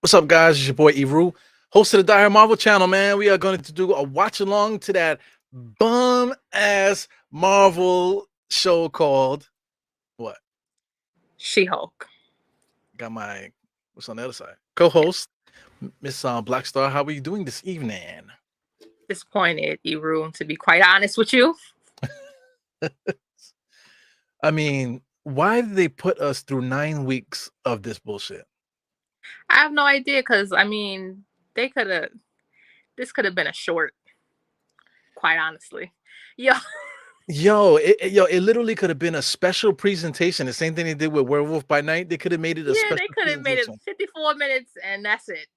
What's up, guys? It's your boy Eru, host of the Dire Marvel channel, man. We are going to do a watch along to that bum ass Marvel show called what? She-Hulk. Got my what's on the other side? Co-host, Miss Blackstar. How are you doing this evening? Disappointed, Eru, to be quite honest with you. I mean, why did they put us through 9 weeks of this bullshit? I have no idea because they could have. This could have been a short. Quite honestly, yeah, It literally could have been a special presentation. The same thing they did with Werewolf by Night. They could have made it a yeah, they special could have made it presentation. 54 minutes and that's it.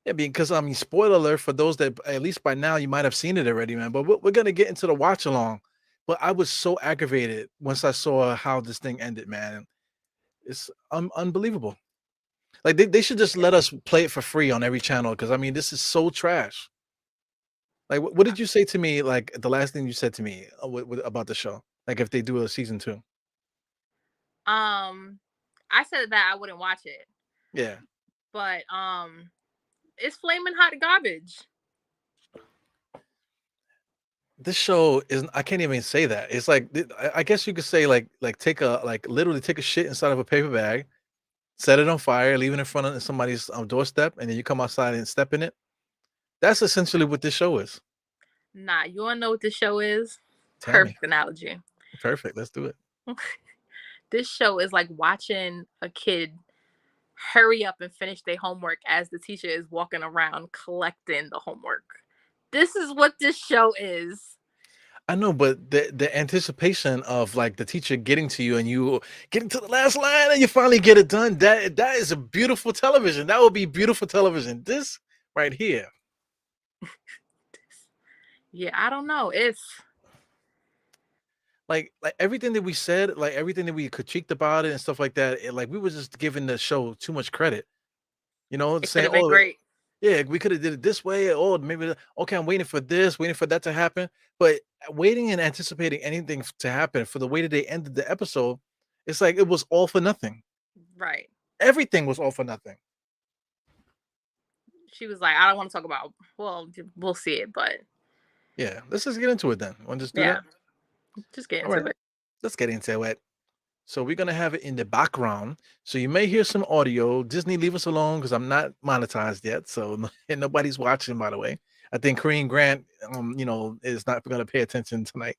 Yeah, because I mean, spoiler alert for those that at least by now you might have seen it already, man. But we're gonna get into the watch along. But I was so aggravated once I saw how this thing ended, man. It's unbelievable. Like they should just let us play it for free on every channel because I mean, this is so trash. Like, what did you say to me? Like the last thing you said to me about the show? Like if they do a season two? Um, I said that I wouldn't watch it, Yeah. but it's flaming hot garbage. This show is I can't even say that. It's like I guess you could say like take a like literally take a shit inside of a paper bag, set it on fire, leave it in front of somebody's doorstep, and then you come outside and step in it. That's essentially what this show is. Nah, you wanna know what this show is? Tell me. Perfect analogy. Perfect. Let's do it. This show is like watching a kid hurry up and finish their homework as the teacher is walking around collecting the homework. This is what this show is. I know, but the anticipation of like the teacher getting to you and you getting to the last line and you finally get it done, that is a beautiful television. That would be beautiful television. This right here. Yeah, I don't know. It's Like everything that we said, like everything that we critiqued about it and stuff like that, like we were just giving the show too much credit. You know, it could saying, have been "Oh, great. yeah, we could have did it this way, or maybe okay, I'm waiting for this, waiting for that to happen." But waiting and anticipating anything to happen for the way that they ended the episode, it's like it was all for nothing. Right. Everything was all for nothing. She was like, I don't want to talk about, well, we'll see it, but Yeah, let's just get into it then. Want to just do yeah, that? just get All into right, it. let's get into it. So we're gonna have it in the background. So you may hear some audio. Disney, leave us alone because I'm not monetized yet. So and nobody's watching, by the way. I think Kareem Grant, is not gonna pay attention tonight.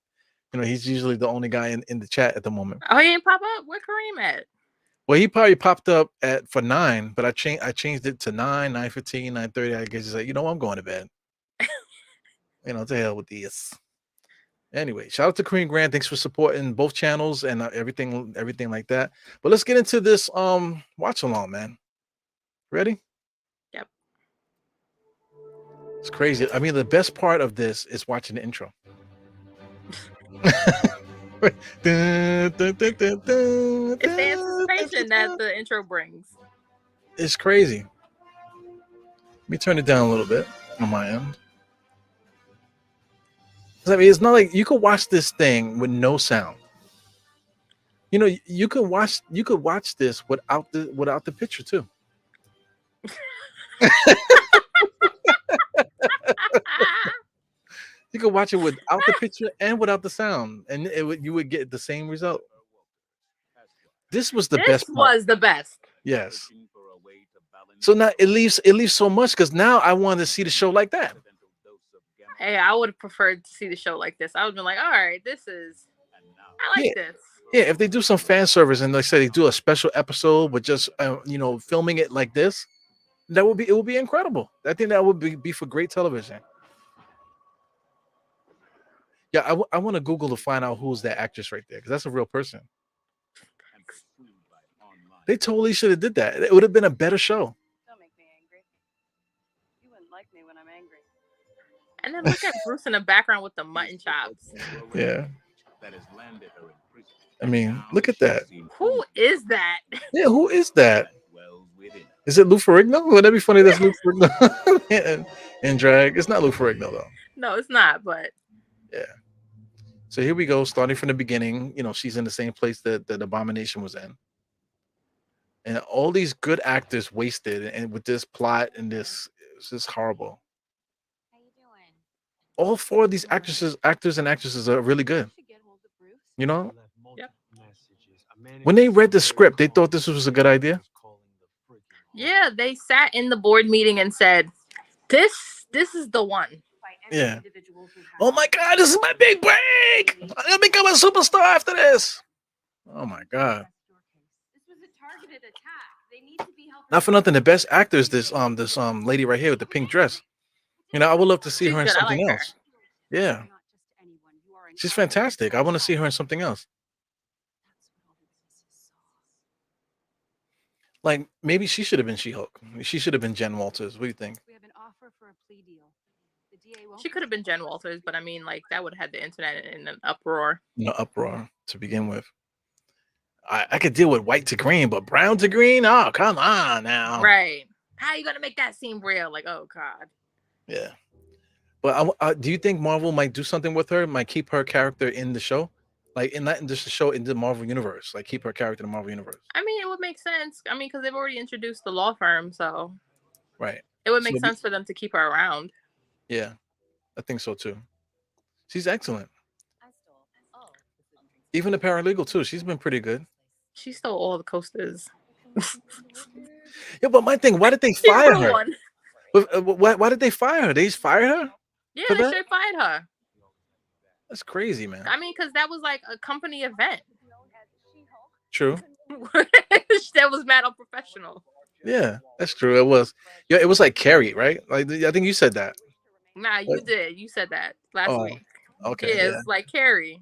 You know, he's usually the only guy in the chat at the moment. Oh, he didn't pop up? Where Kareem at? Well, he probably popped up at for 9, but I changed it to 9, 9:15, 9:30. I guess he's like, I'm going to bed. To hell with this. Anyway, shout out to Kareem Grant. Thanks for supporting both channels and everything like that. But let's get into this watch along, man. Ready? Yep. It's crazy. I mean, the best part of this is watching the intro. It's the anticipation that the intro brings. It's crazy. Let me turn it down a little bit on my end. I mean, it's not like you could watch this thing with no sound. You could watch this without the picture too. You could watch it without the picture and without the sound, and you would get the same result. This was the best part. Was the best. Yes. So now it leaves so much because now I want to see the show like that. Hey, I would have preferred to see the show like this. I would have been like, all right, I like this. Yeah, if they do some fan service and like say they do a special episode with just filming it like this, it would be incredible. I think that would be for great television. Yeah, I want to Google to find out who's that actress right there because that's a real person. They totally should have did that. It would have been a better show. Don't make me angry. You wouldn't like me when I'm angry. And then look at Bruce in the background with the mutton chops. Yeah. I mean, look at that. Who is that? Yeah, who is that? Is it Lou Ferrigno? Would that be funny? That's Lou Ferrigno in drag. It's not Lou Ferrigno though. No, it's not. But yeah. So here we go, starting from the beginning. She's in the same place that the Abomination was in. and all these good actors wasted, and with this plot and this, it's just horrible. All four of these actors and actresses are really good. You know, Yep. when they read the script, they thought this was a good idea. Yeah, they sat in the board meeting and said, "This is the one." Yeah. Oh my God, this is my big break! I'm gonna become a superstar after this. Oh my God. Not for nothing, the best actor is this lady right here with the pink dress. I would love to see She's her in good. I something like her. else. Yeah, she's fantastic. I want to see her in something else. Like maybe she should have been She-Hulk. She should have been Jen Walters. What do you think? She could have been Jen Walters, but I mean, like that would have had the internet in an uproar. Uproar to begin with. I could deal with white to green, but brown to green? Oh, come on now. Right? How are you gonna make that seem real? Like, oh god. Yeah. But do you think Marvel might do something with her? Might keep her character in the show, like in not in just the show in the Marvel universe, like keep her character in the Marvel universe, I mean, it would make sense. I mean, because they've already introduced the law firm, so right? it would So make sense for them to keep her around. yeah, I think so too. She's excellent. Even the paralegal too. She's been pretty good. She stole all the coasters. Yeah, but my thing, why did they She fire ruined her? one. Why did they fire her? They just fired her Yeah, for they that? should have fired her. That's crazy, man. I mean, because that was like a company event. True. That was mad unprofessional. Yeah, that's true. It was. Yeah, it was like Carrie, right? Like I think you said that. Nah, you did. You said that last Oh, week. okay, Yeah, yeah. it's like Carrie.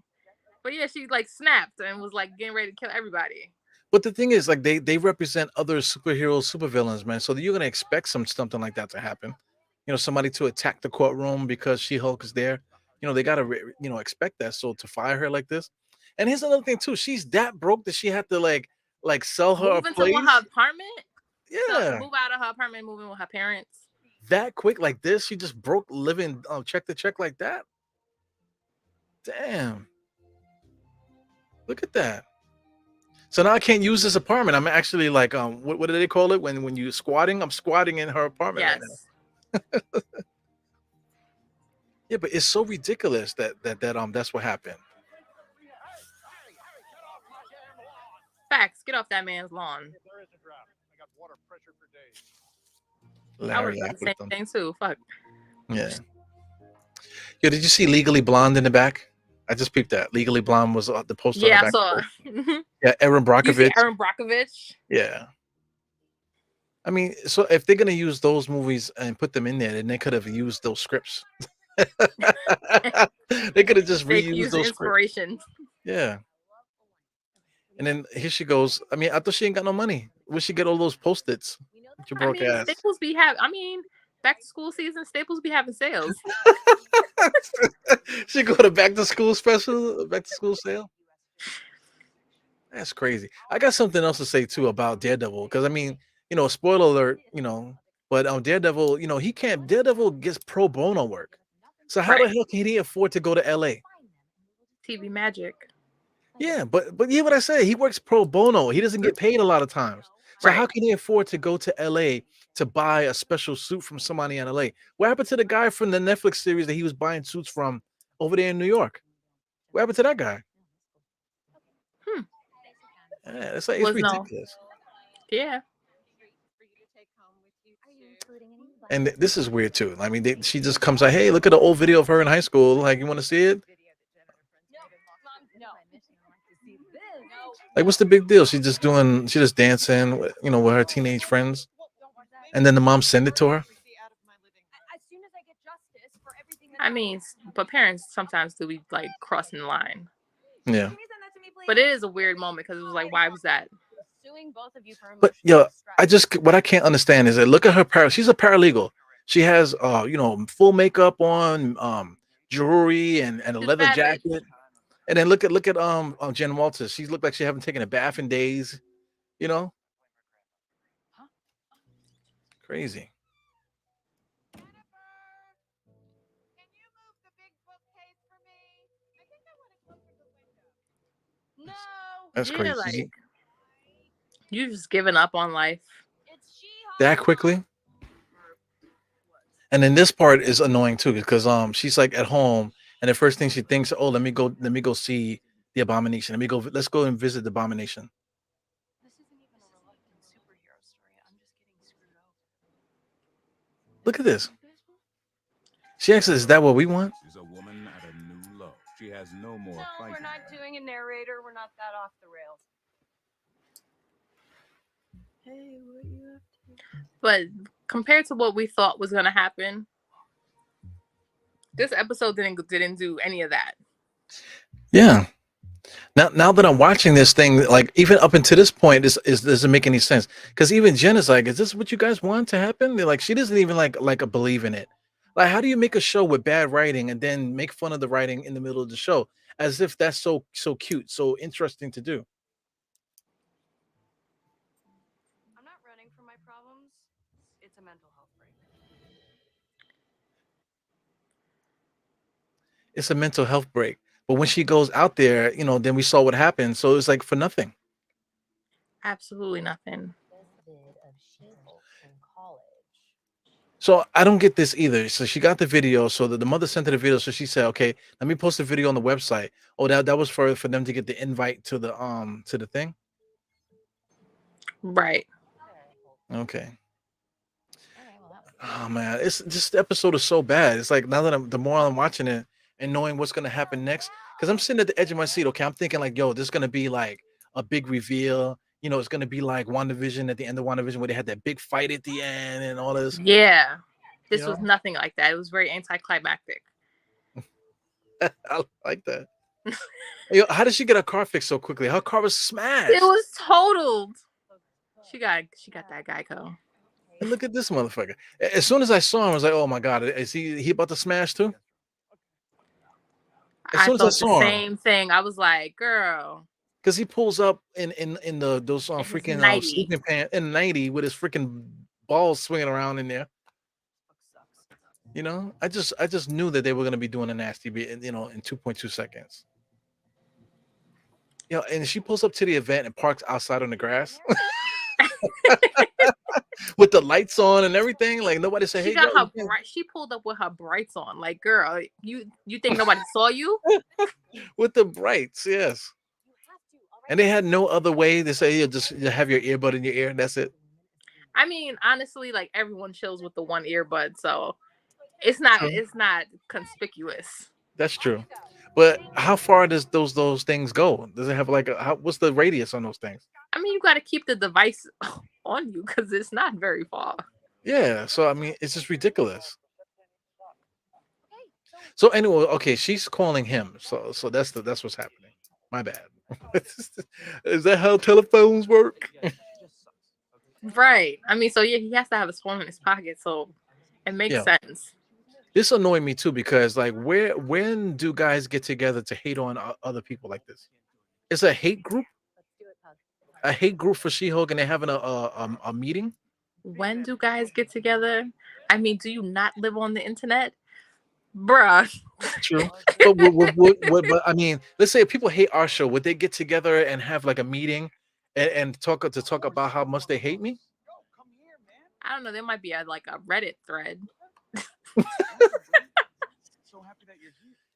But yeah, she like snapped and was like getting ready to kill everybody. But the thing is, like they represent other superheroes, supervillains, man. So you're gonna expect something like that to happen. Somebody to attack the courtroom because She-Hulk is there. They gotta expect that. So to fire her like this, and here's another thing too. She's that broke that she had to like sell her Move into her place. apartment. So Yeah, move out of her apartment, move in with her parents. that quick like this. She just broke living check to check like that. Damn, look at that. So now I can't use this apartment. I'm actually like what do they call it when you squatting? I'm squatting in her apartment right now. Yes. Yeah, but it's so ridiculous that that's what happened. Facts. Get off that man's lawn. I would Larry have done the same Appleton. thing too. Fuck. Yeah. Yo, did you see Legally Blonde in the back? I just peeped that. Legally Blonde was the poster on Yeah, the I back. saw. Yeah, Erin You see Brockovich. Aaron Brockovich? Yeah. I mean, so if they're gonna use those movies and put them in there, then they could have used those scripts. They could have just They reused use those scripts. inspiration. Yeah. And then here she goes. I mean, I thought she ain't got no money. Where she get all those post-its? Your I broke mean, ass. Staples be have. I mean, back to school season, Staples be having sales. She go to back to school special, back to school sale. That's crazy. I got something else to say too about Daredevil because I mean, spoiler alert, but Daredevil, he can't. Daredevil gets pro bono work. So how the Right. hell can he afford to go to L.A.? TV magic. Yeah, but yeah, what I say, he works pro bono. He doesn't get paid a lot of times. So Right. how can he afford to go to L.A. to buy a special suit from somebody in L.A.? What happened to the guy from the Netflix series that he was buying suits from over there in New York? What happened to that guy? Hmm. Yeah, it's Was no. ridiculous. Yeah. And this is weird too. I mean, she just comes like, "Hey, look at the old video of her in high school. Like, you want to see it? Like, what's the big deal? She just dancing, with her teenage friends, and then the mom send it to her. I mean, but parents sometimes do be like crossing the line. Yeah, But it is a weird moment because it was like, why was that? but yo, what I can't understand is that look at her she's a paralegal. She has full makeup on, jewelry and a She's a leather bad bitch. jacket. And then look at Jen Walters. She looked like she haven't taken a bath in days. You know, crazy. That's Yeah, crazy. like You just giving up on life. that quickly. And then this part is annoying too because she's like at home and the first thing she thinks, oh, let me go see the abomination. Let's go and visit the abomination. This isn't even a reluctant superhero story. I'm just getting screwed over. Look at this. She asks, "Is that what we want?" She's a woman at a new low. She has no more No, fighting. we're not doing a narrator. We're not that off the rails. Hey, what you up to? But compared to what we thought was gonna happen, this episode didn't do any of that. Yeah. Now that I'm watching this thing, like even up until this point, is doesn't make any sense. Because even Jen is like, "Is this what you guys want to happen?" They're like, she doesn't even like a believe in it. Like, how do you make a show with bad writing and then make fun of the writing in the middle of the show, as if that's so cute, so interesting to do? I'm not running from my problems. It's a mental health break. It's a mental health break. But when she goes out there, then we saw what happened. So it's like for nothing. Absolutely nothing. So I don't get this either. So she got the video. So the mother sent her the video. So she said, "Okay, let me post the video on the website." Oh, that was for them to get the invite to the thing. Right. Okay. Oh man, it's this episode is so bad. It's like now that the more I'm watching it and knowing what's gonna happen next, because I'm sitting at the edge of my seat. Okay, I'm thinking like, yo, this is gonna be like a big reveal. It's gonna be like WandaVision at the end of WandaVision where they had that big fight at the end and all this. Yeah. This You was know? nothing like that. It was very anticlimactic. I like that. Yo, how did she get her car fixed so quickly? Her car was smashed. It was totaled. She got that Geico. And look at this motherfucker. As soon as I saw him, I was like, "Oh my god, is he about to smash too?" As I soon as I thought the saw him, same thing. I was like, girl. because he pulls up in those In his freaking 90. sleeping pants in 90 with his freaking balls swinging around in there. I just knew that they were gonna be doing a nasty bit, in 2.2 seconds. And she pulls up to the event and parks outside on the grass with the lights on and everything. Like nobody said, She "Hey, got girl, her bright. She pulled up with her brights on. Like, girl, you think nobody saw you? with the brights, yes." And they had no other way to say, you have your earbud in your ear, and that's it. I mean, honestly, like everyone chills with the one earbud, so it's not True. conspicuous. That's true. But how far does those things go? Does it have like what's the radius on those things? I mean, you got to keep the device on you because it's not very far. Yeah. So I mean, it's just ridiculous. So anyway, okay, she's calling him. So that's what's happening. My bad. Is that how telephones work? Right. I mean, so yeah, he has to have his phone in his pocket, so it makes Yeah. sense. This annoyed me too because like when do guys get together to hate on other people like this? It's a hate group. A hate group for She-Hulk, and they're having a meeting. When do guys get together? I mean, do you not live on the internet? Bruh. True. But but I mean, let's say if people hate our show, would they get together and have like a meeting and talk about how much they hate me? I don't know. There might be like a Reddit thread.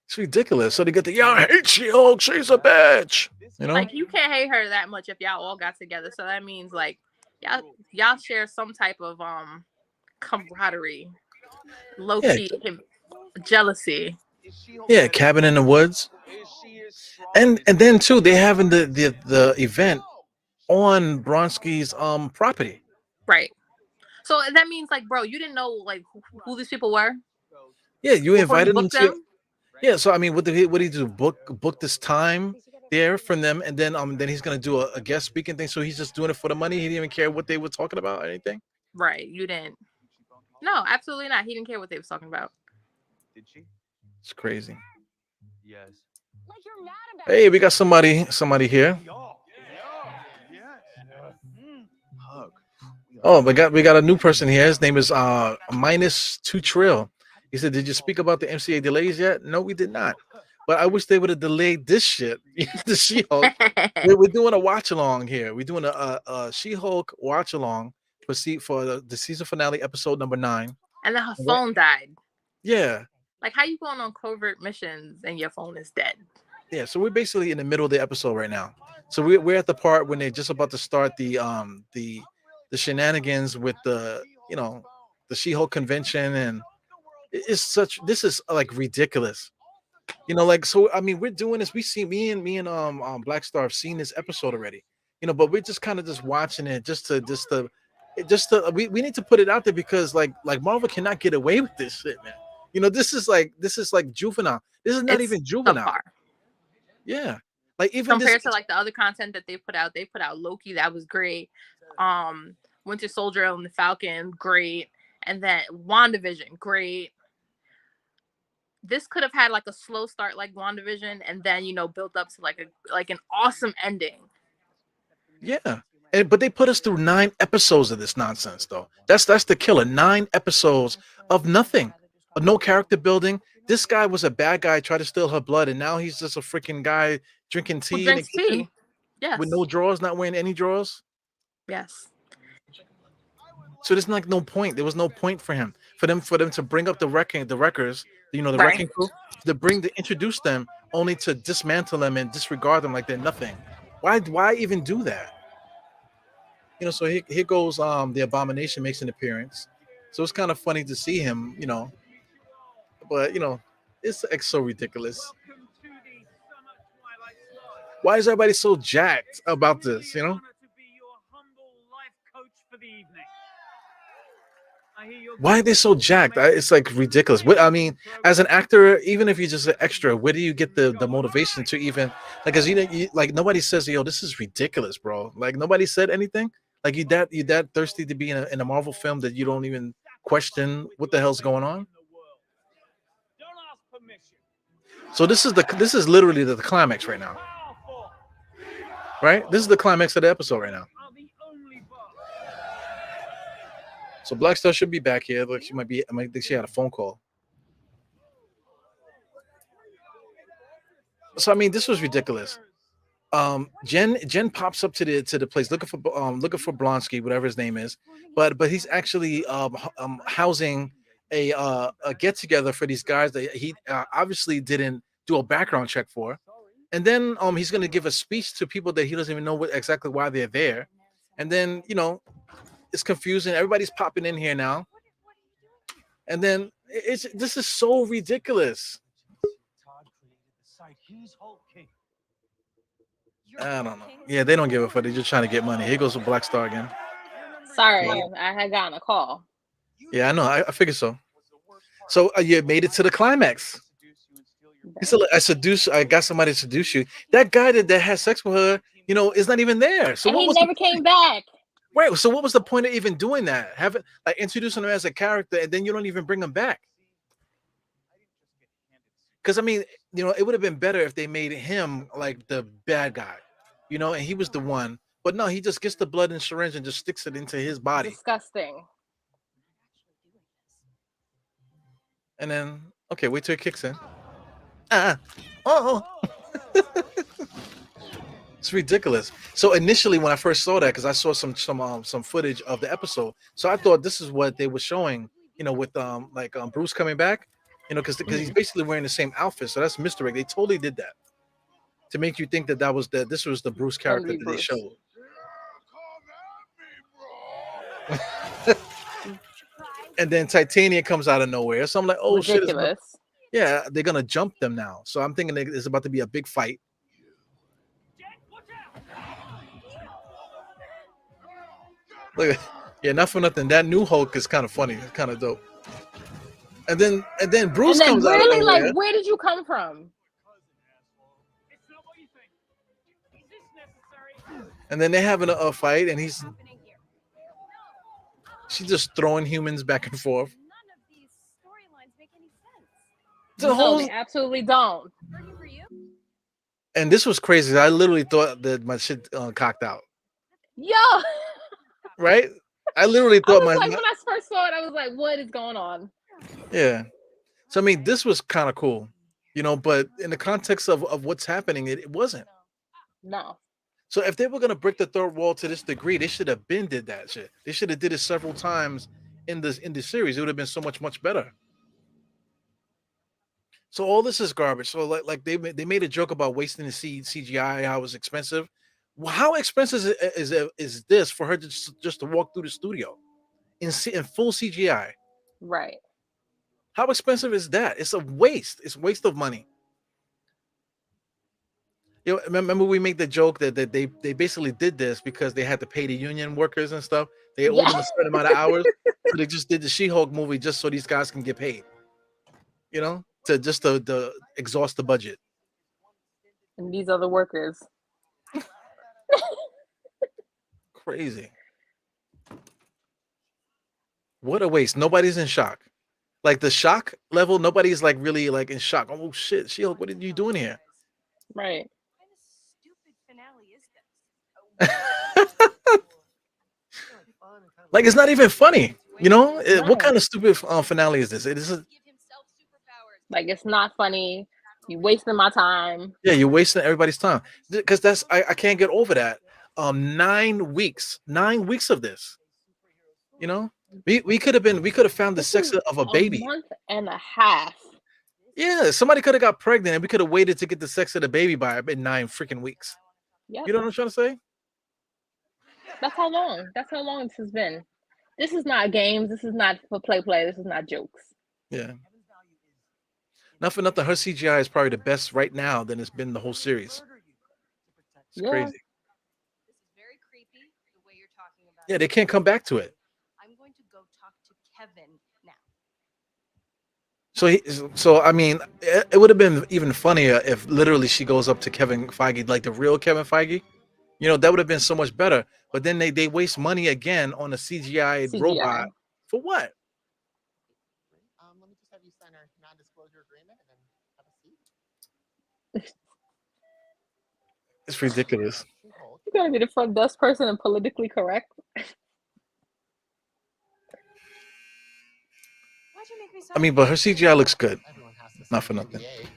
It's ridiculous. So they get yeah, I hate She-Hulk. She's a bitch. Like you can't hate her that much if y'all all got together. So that means like y'all share some type of camaraderie, low key jealousy. Yeah, cabin in the woods. And then too, they having the event on Bronski's property. Right. So that means like, bro, you didn't know like who these people were. Yeah, you invited them to. them? Yeah, so I mean, what did he do? Book this time there from them, and then he's gonna do a guest speaking thing. So he's just doing it for the money. He didn't even care what they were talking about or anything. Right. You didn't. No, absolutely not. He didn't care what they was talking about. Did she? It's crazy. Yes. Like you're mad about Hey, we got somebody here. Hug. Oh, we got a new person here. His name is -2 Trill. He said, "Did you speak about the MCA delays yet?" No, we did not. but I wish they would have delayed this shit. The She-Hulk. We're doing a watch along here. We're doing a She-Hulk watch along for the season finale, episode number 9. And then her Right? phone died. Yeah, Like, how you going on covert missions and your phone is dead? yeah. So we're basically in the middle of the episode right now. So we're at the part when they're just about to start the shenanigans with the She-Hulk convention, and this is like ridiculous. Like, so I mean, we're doing this. We see me and Black Star have seen this episode already. But we're just kind of just watching it we need to put it out there because like Marvel cannot get away with this shit, man. This is like juvenile. This is not It's even juvenile. subpar. Yeah. Like even this Compared to like the other content that they put out Loki, that was great. Winter Soldier and the Falcon, great. And then WandaVision, great. This could have had like a slow start like WandaVision and then built up to like an awesome ending. Yeah. But they put us through 9 episodes of this nonsense though. That's the killer. 9 episodes of nothing. Of no character building. This guy was a bad guy, tried to steal her blood, and now he's just a freaking guy drinking Who tea in the drinks kitchen tea? Yes. with no drawers, not wearing any drawers. Yes. So there's like no point. There was no point for them to bring up the wreckers, the Right. wrecking crew, to introduce them only to dismantle them and disregard them like they're nothing. Why even do that? So here goes the Abomination makes an appearance. So it's kind of funny to see him, but it's like so ridiculous. Why is everybody so jacked about this? Why are they so jacked? It's like ridiculous. I mean, as an actor, even if you're just an extra, where do you get the motivation to even like? Because like nobody says, "Yo, this is ridiculous, bro." Like nobody said anything. Like you that thirsty to be in a Marvel film that you don't even question what the hell's going on. So this is literally the climax right now, right? This is the climax of the episode right now. So Black Star should be back here. Look, I might think she had a phone call. So I mean, this was ridiculous. Jen pops up to the place looking for Blonsky, whatever his name is, but he's actually housing a get together for these guys that he obviously didn't do a background check for, and then he's going to give a speech to people that he doesn't even know exactly why they're there, and then it's confusing. Everybody's popping in here now, and then this is so ridiculous. I don't know. Yeah, they don't give a fuck. They're just trying to get money. Here goes Black Star again. Sorry, I had gotten a call. Yeah, I know. I figured so. So you made it to the climax. He said, I got somebody to seduce you. That guy that had sex with her, is not even there. So and he never came back. Right. So what was the point of even doing that? Having like introducing him as a character and then you don't even bring him back. Because I mean, it would have been better if they made him like the bad guy, and he was the one. But no, he just gets the blood and syringe and just sticks it into his body. Disgusting. And then, okay, wait till it kicks in. Oh. It's ridiculous. So initially, when I first saw that, because I saw some footage of the episode, so I thought this is what they were showing, with Bruce coming back, because he's basically wearing the same outfit. So that's misdirect. They totally did that to make you think that this was the Bruce character that they showed. And then Titania comes out of nowhere. So I'm like, oh ridiculous. Shit. Yeah, they're going to jump them now. So I'm thinking it's about to be a big fight. Look, yeah, not for nothing. That new Hulk is kind of funny. It's kind of dope. And then Bruce comes out of nowhere. Like, where did you come from? And then they're having a fight, and she's just throwing humans back and forth. None of these storylines make any sense. No, they absolutely don't. Working for you? And this was crazy. I literally thought that my shit cocked out. Yo. Right? I literally thought when I first saw it, I was like, what is going on? Yeah. So I mean, this was kind of cool. But in the context of what's happening, it wasn't. No. So if they were gonna break the third wall to this degree, they should have been did that shit. They should have did it several times in the series. It would have been so much better. So all this is garbage. So like they made a joke about wasting the CGI, how it was expensive. Well, how expensive is this for her to just to walk through the studio in full CGI? Right. How expensive is that? It's a waste. It's waste of money. Remember we made the joke that they basically did this because they had to pay the union workers and stuff. They owed Yeah. them a certain amount of hours, so they just did the She-Hulk movie just so these guys can get paid. To just to exhaust the budget. And these other workers. Crazy. What a waste. Nobody's in shock. Like the shock level, nobody's like really like in shock. Oh shit, She-Hulk, what are you doing here? Right. What kind of stupid finale is this? Like it's not even funny. What No. kind of stupid finale is this? It is. Give himself superpowers. Like it's not funny. You wasting my time. Yeah, you're wasting everybody's time because I can't get over that. 9 weeks of this. We could have found the This sex is of a a baby. month and a half. Yeah, somebody could have got pregnant and we could have waited to get the sex of the baby by in 9 freaking weeks. Yep. You know what I'm trying to say? That's how long. That's how long this has been. This is not games. This is not for play. This is not jokes. Yeah. Not for nothing. Her CGI is probably the best right now than it's been the whole series. It's Yeah. crazy. This is very creepy the way you're talking about Yeah, it. they can't come back to it. I'm going to go talk to Kevin now. So I mean, it would have been even funnier if literally she goes up to Kevin Feige, like the real Kevin Feige. That would have been so much better. But then they waste money again on a CGI robot CGI. for what? Let me just have you sign our non-disclosure agreement and then have a seat. It's ridiculous. She-Hulk. You're gonna be the front desk person and politically correct. Why'd you make me so I mean, but her CGI looks good. Everyone has to Not sign for an nothing. NDA.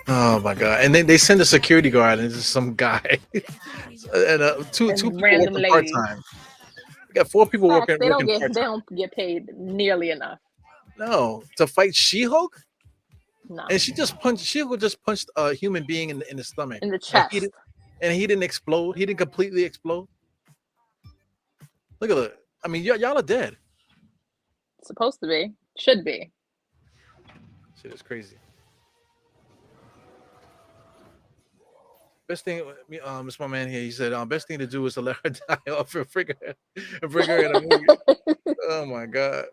Oh my god! And then they send a security guard, and it's just some guy, and two And people random working part ladies. time. We got 4 people Facts, working they don't working get part they time. don't get paid nearly enough. No, to fight She-Hulk, No. and She-Hulk just punched a human being in the stomach, In the and chest. he didn't explode. He didn't completely explode. Look at it. I mean, y'all are dead. Supposed to be. Should be. Shit is crazy. Best thing, it's my man here. He said, best thing to do is to let her die off and bring her in a movie. Oh my god.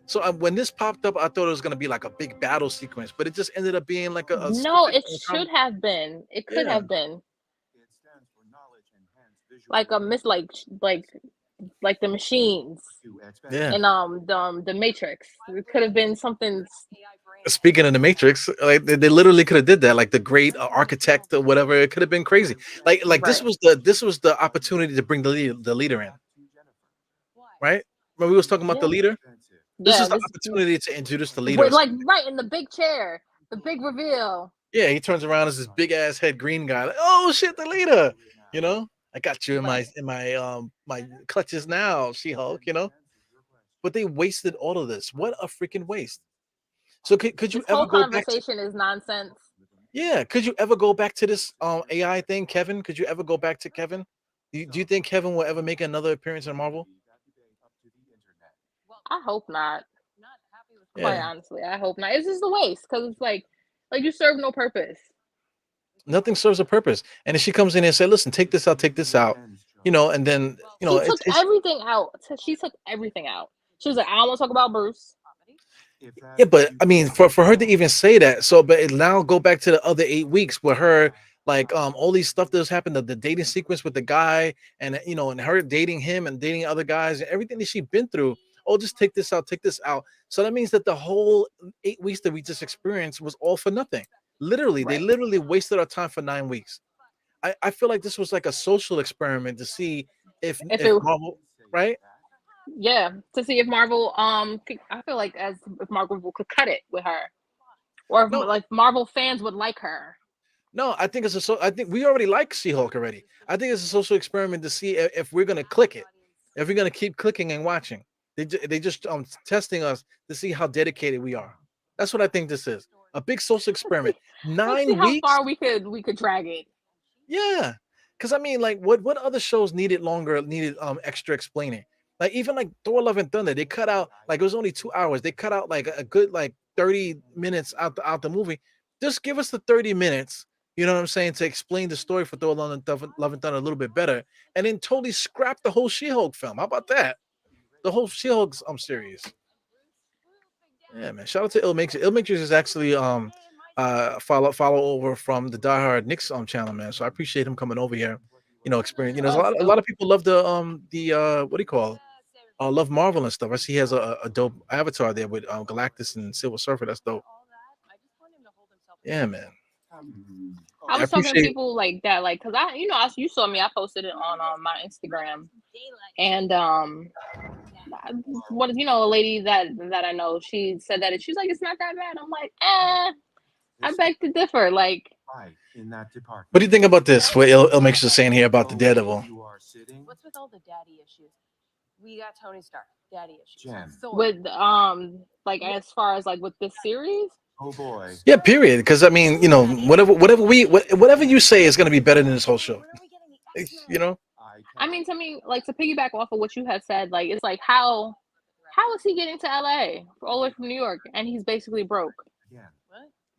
So when this popped up, I thought it was gonna be like a big battle sequence, but it just ended up being like a No, stupid it should have been. It could Yeah. have been. It stands for knowledge enhanced visual. Like a miss like the machines Yeah. and the Matrix. It could have been something AI brain? Speaking of the Matrix, like they literally could have did that, like the great architect or whatever. It could have been crazy. Like this Right. was the opportunity to bring the leader in, Why? right? When we was talking about the Yeah. leader, this Yeah, is the this opportunity to introduce the leader. like right in the big chair, the big reveal. Yeah, he turns around as this big ass head green guy. Like, oh shit, the leader. I got you in Right. my clutches now, She-Hulk. But they wasted all of this. What a freaking waste. So could you This ever whole go back to, conversation is nonsense. yeah, could you ever go back to this AI thing, Kevin? Could you ever go back to Kevin? Do you think Kevin will ever make another appearance in Marvel? Well, I hope not. not happy with Quite Yeah. honestly, I hope not. It's just a waste because it's like you serve no purpose. Nothing serves a purpose. And if she comes in and say, listen, take this out, and then She took everything out. She took everything out. She was like, I don't want to talk about Bruce. yeah, but I mean, for her to even say that, so but it now go back to the other 8 weeks where her like all these stuff that's happened, the dating sequence with the guy, and and her dating him and dating other guys, and everything that she's been through. Oh, just take this out, take this out. So that means that the whole 8 weeks that we just experienced was all for nothing. Literally, they Right. literally wasted our time for 9 weeks. I feel like this was like a social experiment to see if If it Marvel, right? Yeah, to see if Marvel I feel like as if Marvel could cut it with her, or if No, like Marvel fans would like her. no, I think I think we already like She-Hulk already. I think it's a social experiment to see if we're gonna click it, if we're gonna keep clicking and watching. They just testing us to see how dedicated we are. That's what I think this is. A big social Let's experiment. see. Let's see 9 how weeks? far we could drag it. Yeah, because I mean, like, what other shows needed extra explaining? Like even like Thor: Love and Thunder, they cut out like it was only 2 hours. They cut out like a good like 30 minutes out the movie. Just give us the 30 minutes. You know what I'm saying to explain the story for Thor: Love and Thunder a little bit better, and then totally scrap the whole She-Hulk film. How about that? The whole She-Hulk series. Yeah, man. Shout out to Ill Makes It. Ill Makes It is actually follow over from the Die Hard Knicks channel, man. So I appreciate him coming over here. Experience. There's Oh, a that's lot dope. of people love the what do you call it? Love Marvel and stuff. I see he has a dope avatar there with Galactus and Silver Surfer. That's dope. Yeah, man. I I was talking to appreciate. people like that, like, cause you saw me. I posted it on my Instagram, and what a lady that I know, she said that she's like, it's not that bad. I'm like, I beg to differ. Like, Right in that What do you department. think about this? What Il makes us saying here about the Daredevil? You are sitting. What's with all the daddy issues? We got Tony Stark, daddy issues. Jen. Thor. with like as far as like with this series, Oh boy. Yeah, period. Because I mean, whatever you say is gonna be better than this whole show. You know. I mean, to me, like to piggyback off of what you had said, like it's like how is he getting to LA all the way from New York and he's basically broke? Again,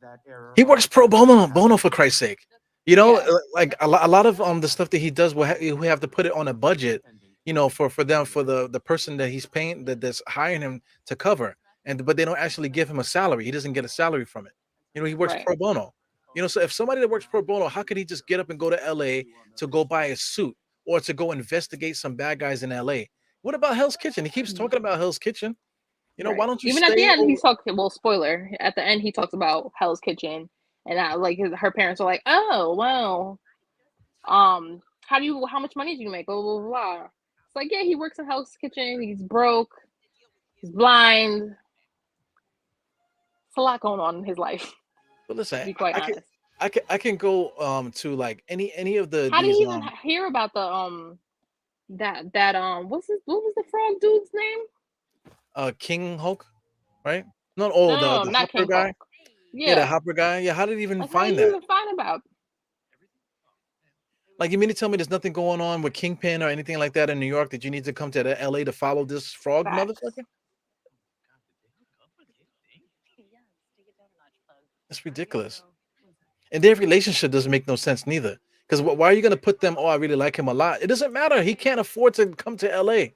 that error. He works pro bono for Christ's sake. Yeah, Like a lot of the stuff that he does, we have to put it on a budget. For them for the person that he's paying that's hiring him to cover, and but they don't actually give him a salary. He doesn't get a salary from it. He works right. pro bono. So if somebody that works pro bono, how could he just get up and go to LA to go buy a suit or to go investigate some bad guys in LA? What about Hell's Kitchen? He keeps talking about Hell's Kitchen. Why Right. don't you Even at the stay end, over? he's talking. Well, spoiler. At the end, he talks about Hell's Kitchen, and like her parents are like, "Oh, well, how much money do you make?" Blah blah blah. Blah. It's like, yeah, he works in Hell's Kitchen. He's broke. He's blind. It's a lot going on in his life, But to listen, be quite honest. I can go to like any of How did these he even hear about the that what was the frog dude's name? King Hulk, right? Not No, all no, no, the not Hopper King guy. Hulk. Yeah, the Yeah, Hopper guy. Yeah, how did he even like how did find you that? even find about? Like, you mean to tell me there's nothing going on with Kingpin or anything like that in New York that you need to come to the LA to follow this frog Facts. motherfucker? That's ridiculous. And their relationship doesn't make no sense neither. Because why are you gonna put them? Oh, I really like him a lot. It doesn't matter. He can't afford to come to LA.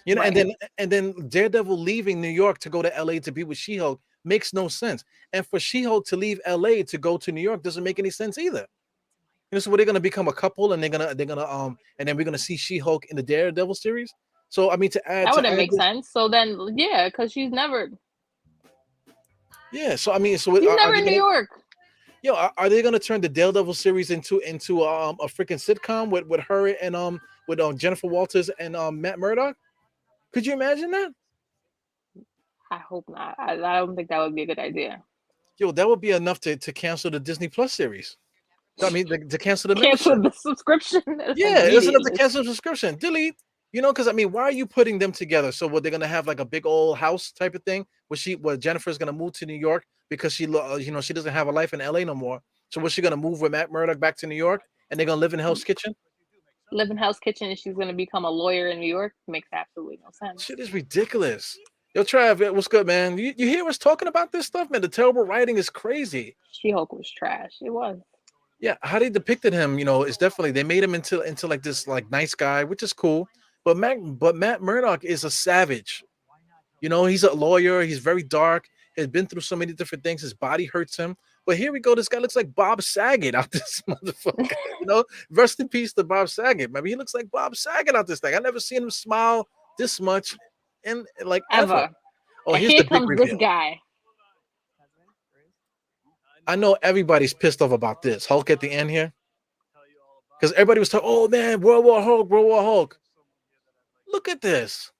And Right. then Daredevil leaving New York to go to LA to be with She-Hulk makes no sense. And for She-Hulk to leave LA to go to New York doesn't make any sense either. So they're gonna become a couple, and they're gonna and then we're gonna see She-Hulk in the Daredevil series. So I mean, That wouldn't to add make this, sense. So then, yeah, because yeah. So I mean, he's are never they in New gonna, York. are they gonna turn the Daredevil series into a freaking sitcom with her and with Jennifer Walters and Matt Murdock? Could you imagine that? I hope not. I don't think that would be a good idea. Yo, that would be enough to cancel the Disney Plus series. I mean, to cancel the Cancel membership. the subscription Yeah, it's enough to immediately. cancel subscription. Delete. Because I mean, why are you putting them together? So what they're gonna have like a big old house type of thing where Jennifer's gonna move to New York because she doesn't have a life in LA no more. So what's she gonna move with Matt Murdock back to New York and they're gonna live in Hell's Kitchen? Live in Hell's Kitchen and she's going to become a lawyer in New York makes absolutely no sense. Shit is ridiculous. Yo, Trav, what's good, man? You hear us talking about this stuff, man? The terrible writing is crazy. She Hulk was trash. It was. Yeah, how they depicted him, is definitely they made him into like this like nice guy, which is cool. But Matt Murdock is a savage. He's a lawyer. He's very dark. He's been through so many different things. His body hurts him. But here we go. This guy looks like Bob Saget out this motherfucker. Rest in peace to Bob Saget. Maybe he looks like Bob Saget out this thing. I never seen him smile this much in like ever. Ever. Oh, And here's here the big comes this reveal. guy. I know everybody's pissed off about this. Hulk at the end here. Because everybody was talking, oh man, World War Hulk, World War Hulk. Look at this.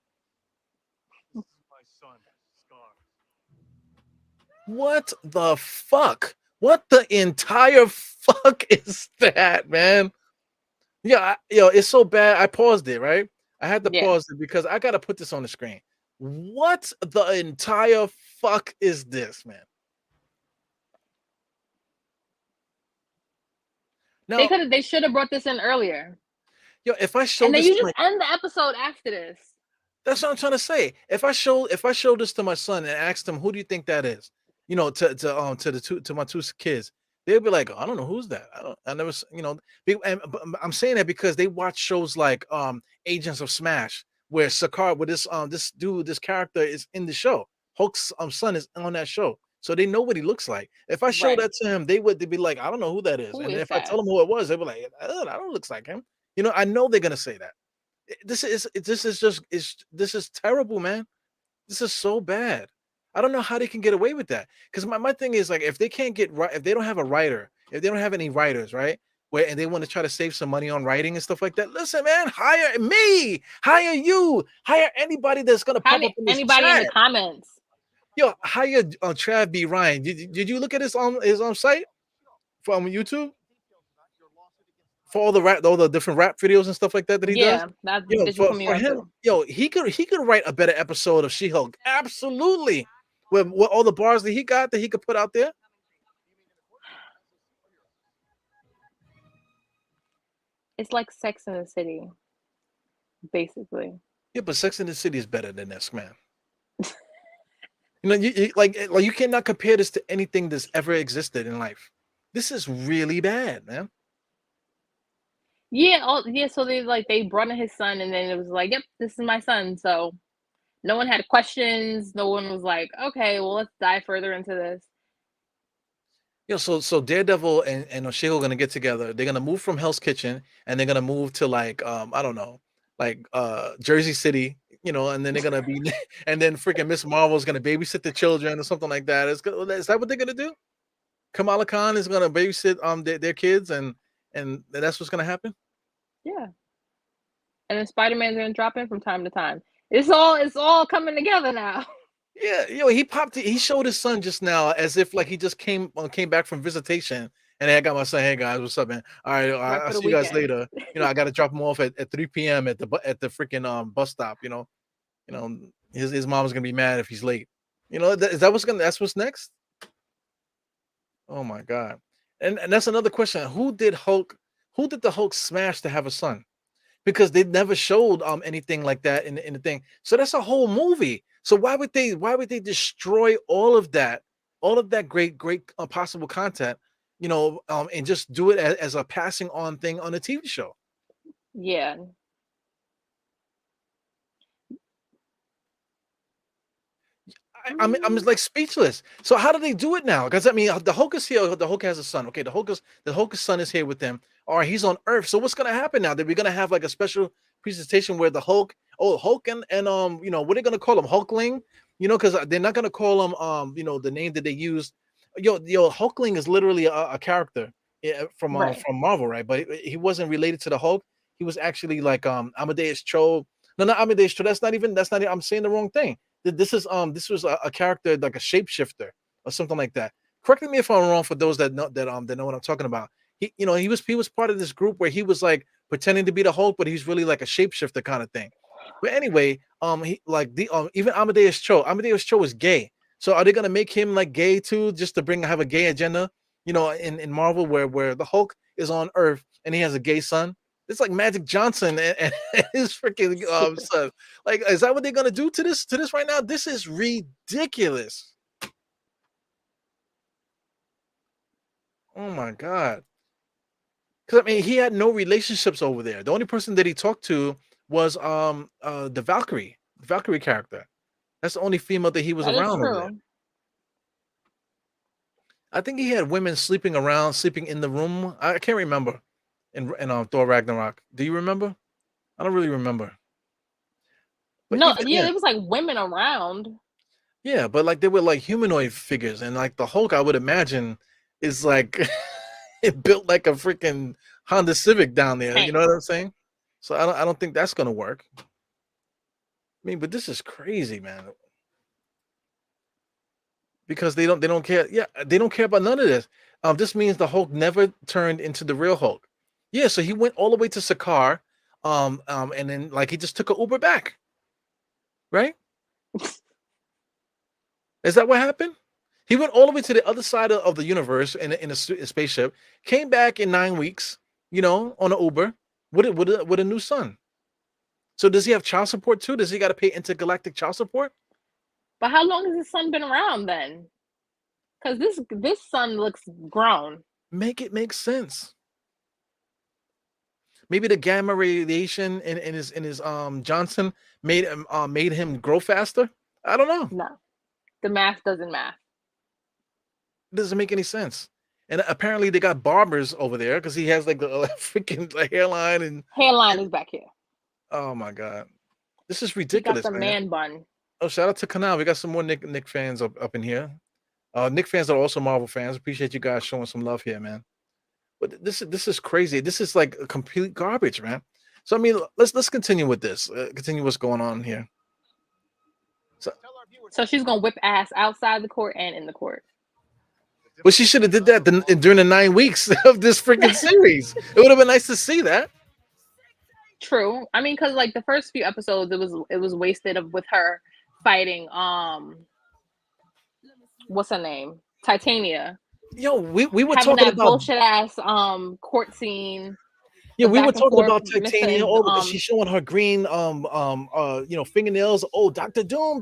What the fuck? What the entire fuck is that, man? Yeah, it's so bad. I paused it, right? I had to Yeah. pause it because I gotta put this on the screen. What the entire fuck is this, man? Now, They should have brought this in earlier. if I And show then this you to just my end the episode after this. That's what I'm trying to say. If I show this to my son and asked him, "Who do you think that is?" To my two kids, they'll be like, "I don't know who's that. I never but I'm saying that because they watch shows like Agents of Smash, where Sakar with this character is in the show. Hulk's son is on that show, so they know what he looks like. If I show Right. that to him, they'd be like, "I don't know who that is," Who and is if I tell that? them who it was, they'd be like, "I don't looks like him." I know they're gonna say that. This is terrible, man. This is so bad. I don't know how they can get away with that. Because my thing is like if they can't get right, if they don't have a writer, if they don't have any writers, right? Where and they want to try to save some money on writing and stuff like that. Listen, man, hire me, hire you, hire anybody that's gonna pop up in this Anybody in chat. the comments? Yo, hire Trav B. Ryan. Did you look at his site from YouTube for all the different rap videos and stuff like that he does? Yeah, that's You know, did you put me for on him, too? he could write a better episode of She-Hulk. Absolutely. With all the bars that he could put out there. It's like Sex in the City, basically. Yeah, but Sex in the City is better than this, man. Like you cannot compare this to anything that's ever existed in life. This is really bad, man. Yeah, yeah, so they brought in his son and then it was like, "Yep, this is my son." So no one had questions. No one was like, "Okay, well, let's dive further into this." So Daredevil and She-Hulk are gonna get together. They're gonna move from Hell's Kitchen and they're gonna move to like I don't know, like Jersey City, and then they're gonna be and then freaking Miss Marvel's gonna babysit the children or something like that. Is that what they're gonna do? Kamala Khan is gonna babysit their kids and that's what's gonna happen? Yeah. And then Spider-Man's gonna drop in from time to time. It's all coming together now. Yeah, he showed his son just now as if like he just came back from visitation. And I got my son, hey guys, what's up, man? All right, Right I'll for the see you guys weekend. later. I got to drop him off at 3 p.m. at the freaking bus stop. His mom's gonna be mad if he's late. Is that that's what's next? Oh my god. And that's another question. Who did the Hulk smash to have a son? Because they never showed anything like that in the thing. So that's a whole movie. So why would they destroy all of that great possible content, and just do it as a passing on thing on a TV show? Yeah. I'm just like speechless. So how do they do it now? Because I mean, the Hulk is here. The Hulk has a son. Okay, the Hulk's son is here with them. All right, he's on Earth. So what's gonna happen now? That we're gonna have like a special presentation where the Hulk and what are they gonna call him? Hulkling? Because they're not gonna call him the name that they used. Hulkling is literally a character Right. from Marvel, right? But he wasn't related to the Hulk. He was actually like Amadeus Cho. No, not Amadeus Cho. That's not. I'm saying the wrong thing. This was a character like a shapeshifter or something like that. Correct me if I'm wrong for those that know what I'm talking about. He was part of this group where he was like pretending to be the Hulk, but he's really like a shapeshifter kind of thing. But anyway, he like the even Amadeus Cho. Amadeus Cho is gay. So are they gonna make him like gay too, just to have a gay agenda? In Marvel where the Hulk is on Earth and he has a gay son. It's like Magic Johnson and his freaking son. Like, is that what they're gonna do to this right now? This is ridiculous. Oh my god. Because I mean, he had no relationships over there. The only person that he talked to was the Valkyrie character. That's the only female that he was That is around over there. true. I think he had women sleeping around, sleeping in the room. I can't remember. In Thor Ragnarok. Do you remember? I don't really remember. But No, even yeah, then, there was like women around. yeah, but like they were like humanoid figures, and like the Hulk, I would imagine, is like it built like a freaking Honda Civic down there. You Tank. know what I'm saying? So I don't think that's gonna work. I mean, but this is crazy, man. because they don't care. Yeah, they don't care about none of this. This means the Hulk never turned into the real Hulk. Yeah, so he went all the way to Sakaar, and then like he just took a Uber back, right? Is that what happened? He went all the way to the other side of the universe in a spaceship, came back in 9 weeks, on an Uber with a new son. So does he have child support too? Does he got to pay intergalactic child support? But how long has his son been around then? Because this son looks grown. Make it make sense. Maybe the gamma radiation in his Johnson made him grow faster. I don't know. No, the math doesn't math. It doesn't make any sense. And apparently they got barbers over there because he has like the freaking like, hairline and Hairline is back here. oh my god, this is He got ridiculous, the man. man bun. Oh, shout out to Kanal. We got some more Nick fans up in here. Nick fans are also Marvel fans. Appreciate you guys showing some love here, man. But this is crazy. This is like a complete garbage, man. So I mean, let's continue with this. Continue what's going on here. Tell our viewers So she's gonna whip ass outside the court and in the court. Well, she should have did that during the 9 weeks of this freaking series. It would have been nice to see that. True. I mean, because like the first few episodes, it was wasted with her fighting what's her name? Titania. Yo, we were Having talking that about bullshit ass court scene. yeah, the we were back and talking forth about Titania. missing, Oh, because she's showing her green fingernails. Oh, Doctor Doom,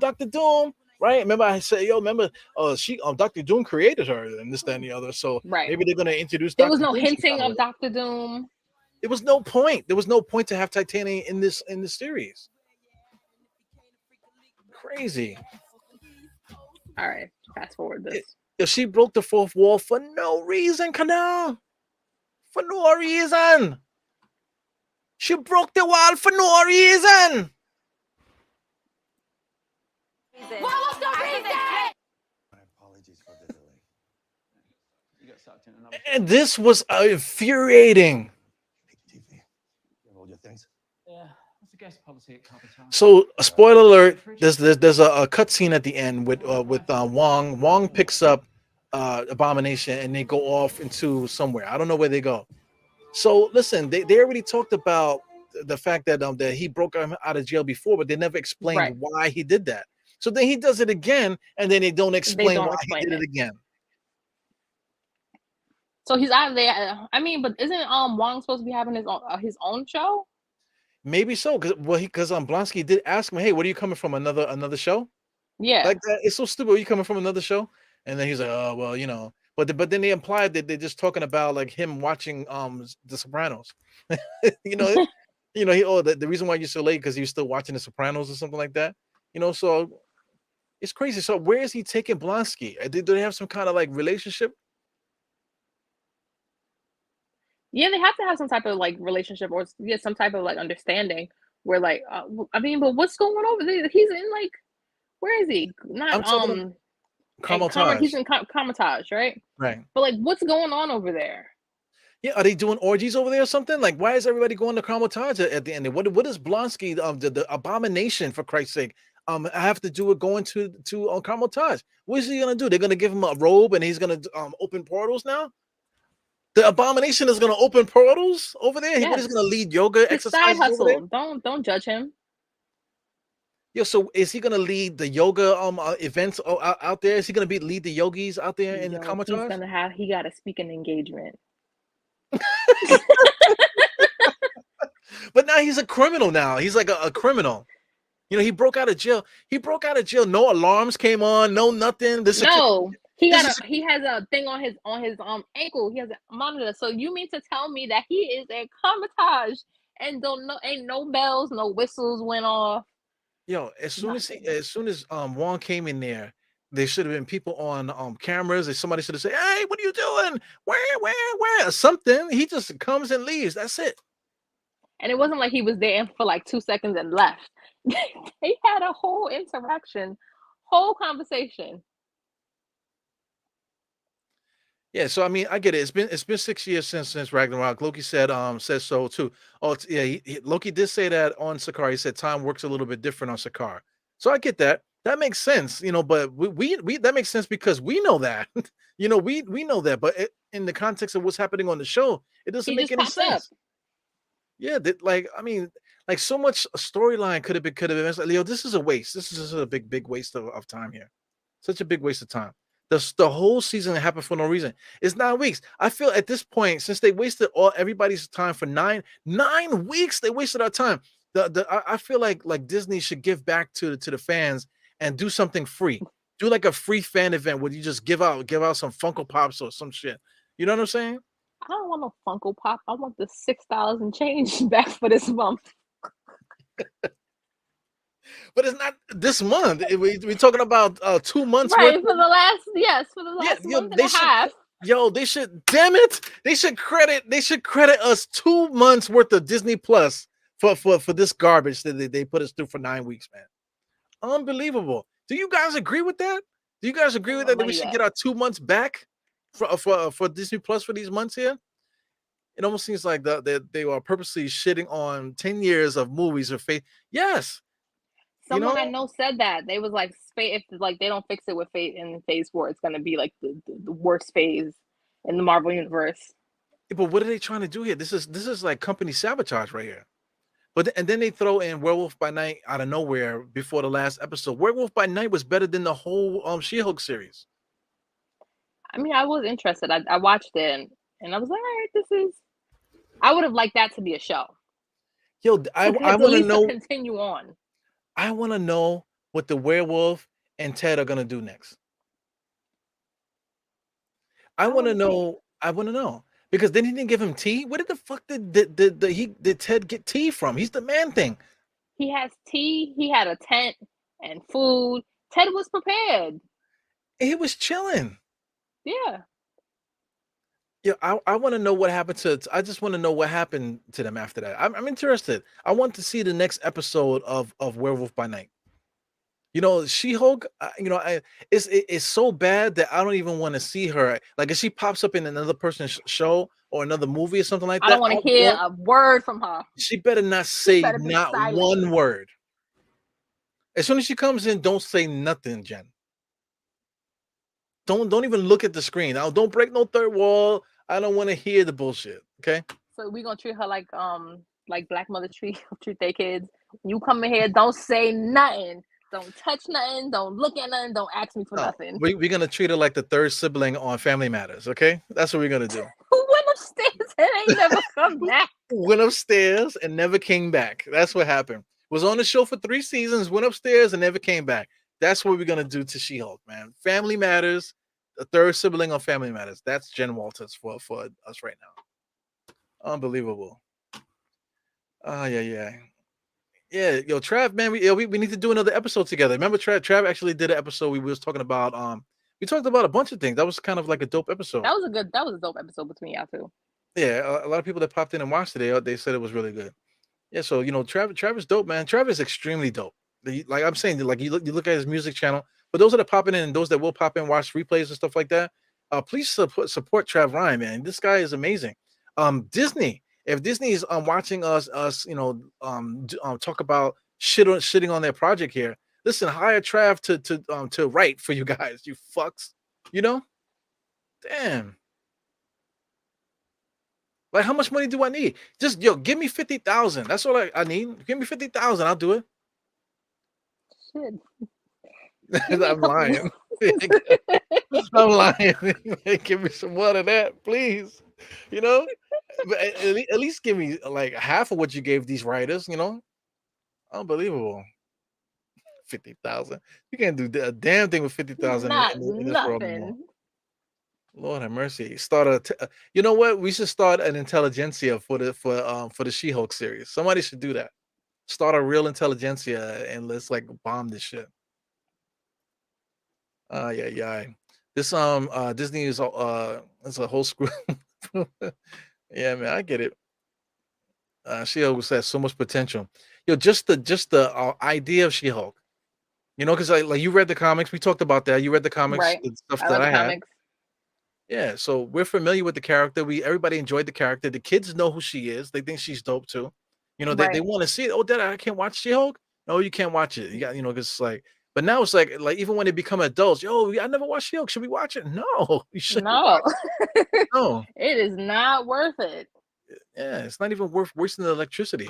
right? Remember I said, yo, remember she Doctor Doom created her and this, that, and the other. So Right. maybe they're gonna introduce There was Dr. no Doom some hinting kind of of way. Doctor Doom. There was no point. There was no point to have Titania in this series. Crazy. All right, fast forward this. If she broke the fourth wall for no reason, Canal. For no reason. She broke the wall for no reason. What was the reason? My apologies for the delay. You got sucked in another. And this was infuriating. Big TV. You have all your things? Yeah, what's the guest policy at Carpenter? So, a spoiler alert: there's a cutscene at the end with Wong. Wong picks up Abomination, and they go off into somewhere. I don't know where they go. So, listen, they already talked about the fact that that he broke him out of jail before, but they never explained Right. why he did that. So then he does it again, and then they don't explain don't why explain he did it. it again. So he's out there. I mean, but isn't Wong supposed to be having his own show? Maybe so, because Blonsky did ask him, "Hey, what are you coming from? Another show?" Yeah. Like that. It's so stupid. Are you coming from another show? And then he's like, "Oh, well, you know." But then they implied that they're just talking about like him watching The Sopranos. you know, the reason why you're so late because you're still watching The Sopranos or something like that. So it's crazy. So where is he taking Blonsky? Do they have some kind of like relationship? Yeah, they have to have some type of like relationship or some type of like understanding where like I mean, but what's going on over there? He's in like where is he? Not I'm talking he's in Comatage, right? Right. But like what's going on over there? Yeah, are they doing orgies over there or something? Like, why is everybody going to Carmotage at the end? What is Blonsky, the abomination, for Christ's sake? I have to do it going to Carmotage. What is he gonna do? They're gonna give him a robe and he's gonna open portals now. The abomination is gonna open portals over there. What is Yes. gonna lead yoga His side exercises over there? hustle. Don't judge him. Yeah, so is he gonna lead the yoga events out there? Is he gonna lead the yogis out there in the He's Carmotage? gonna he got a speaking engagement. But now he's a criminal now. He's like a criminal. He broke out of jail. No alarms came on. No nothing. No, he has a thing on his ankle. He has a monitor. So you mean to tell me that he is a Comatage and ain't no bells, no whistles went off. Yo, as soon Nothing. as Wong came in there, there should have been people on cameras. And somebody should have said, "Hey, what are you doing? Where?" Something. He just comes and leaves. That's it. And it wasn't like he was there for like 2 seconds and left. They had a whole interaction, whole conversation. Yeah, so I mean, I get it. It's been 6 years since Ragnarok. Loki says so too. Oh, yeah, Loki did say that on Sakaar. He said time works a little bit different on Sakaar. So I get that. That makes sense, but we that makes sense because we know that. We know that, but in the context of what's happening on the show, it doesn't He make just any pops up. sense. Yeah, that like I mean, like so much storyline could have been. It's like, Leo, this is a waste. This is a big waste of time here. Such a big waste of time. The whole season happened for no reason. It's 9 weeks. I feel at this point, since they wasted all everybody's time for nine weeks, they wasted our time. I feel like Disney should give back to the fans and do something free. Do like a free fan event where you just give out some Funko Pops or some shit. You know what I'm saying? I don't want no Funko Pop. I want the $6 and change back for this month. But it's not this month. We're talking about 2 months worth Right, for of. the Yeah, last month and a half. they should, damn it, they should credit us 2 months worth of Disney Plus for this garbage that they put us through for 9 weeks, man. Unbelievable. Do you guys agree with that? Do you guys agree Where with my that? That we money should at? get our 2 months back for Disney Plus for these months here? It almost seems like they are purposely shitting on 10 years of movies or faith. Yes, you Someone I know, know said that they was like, if like they don't fix it with Fate in Phase 4, it's gonna be like the worst phase in the Marvel universe. but what are they trying to do here? This is like company sabotage right here. And then they throw in Werewolf by Night out of nowhere before the last episode. Werewolf by Night was better than the whole She-Hulk series. I mean, I was interested. I watched it and I was like, all right, this is. I would have liked that to be a show. Yo, I At want to least to know. continue on. I want to know what the werewolf and Ted are gonna do next. I I want to want to see. know. I want to know because they didn't give him tea. Where did the fuck did Ted get tea from? He's the man thing. He has tea. He had a tent and food. Ted was prepared. He was chilling. Yeah. Yeah, I want to know what happened to. I just want to know what happened to them after that. I'm interested. I want to see the next episode of Werewolf by Night. She-Hulk. It's so bad that I don't even want to see her. Like if she pops up in another person's show or another movie or something like I don't that, want to hear a word from her. she better not She say better be not silent. one word. As soon as she comes in, don't say nothing, Jen. Don't even look at the screen. Now, don't break no third wall. I don't want to hear the bullshit. Okay. So we gonna treat her like Black Mother treat their kids. You come in here, don't say nothing. Don't touch nothing. Don't look at nothing. Don't ask me for No, nothing. we're gonna treat her like the third sibling on Family Matters. Okay, that's what we're gonna do. Who went upstairs and ain't never come back? Went upstairs and never came back. That's what happened. Was on the show for 3 seasons. Went upstairs and never came back. That's what we're gonna do to She-Hulk, man. Family Matters. The third sibling on Family Matters. That's Jen Walters for us right now. Unbelievable. Oh yeah. Yo, Trav, man, we need to do another episode together. Remember, Trav actually did an episode. We was talking about we talked about a bunch of things. That was kind of like a dope episode. That was a dope episode between y'all two. Yeah, a lot of people that popped in and watched it, they said it was really good. Yeah, so Travis dope, man. Travis extremely dope. Like I'm saying, like you look at his music channel. For those that are popping in and those that will pop in, watch replays and stuff like that, please support Trav Ryan, man. This guy is amazing. Disney, if Disney is watching us, talk about shitting on their project here, listen, hire Trav to write for you guys, you fucks. Damn. Like, how much money do I need? Just give me 50,000. That's all I need. Give me 50,000. I'll do it. Shit. I'm lying. I'm lying. Give me some more of that, please. But at least give me like half of what you gave these writers. Unbelievable. 50,000. You can't do a damn thing with 50,000 Not in this world anymore. nothing. Lord have mercy. You know what? We should start an intelligentsia for the She-Hulk series. Somebody should do that. Start a real intelligentsia and let's like bomb this shit. Yeah. This Disney is it's a whole screw. Yeah, man, I get it. She-Hulk has so much potential. Just the idea of She-Hulk. Because like you read the comics, we talked about that. You read the comics, Right. the stuff I that read I the had. comics. Yeah, so we're familiar with the character. Everybody enjoyed the character. The kids know who she is. They think she's dope too. They Right. want to see it. Oh, Dad, I can't watch She-Hulk. No, you can't watch it. You got, because like But now it's like even when they become adults, yo, I never watched Shield. Should we watch it? No, you shouldn't No, watch it. No, it is not worth it. yeah, it's not even worth wasting the electricity.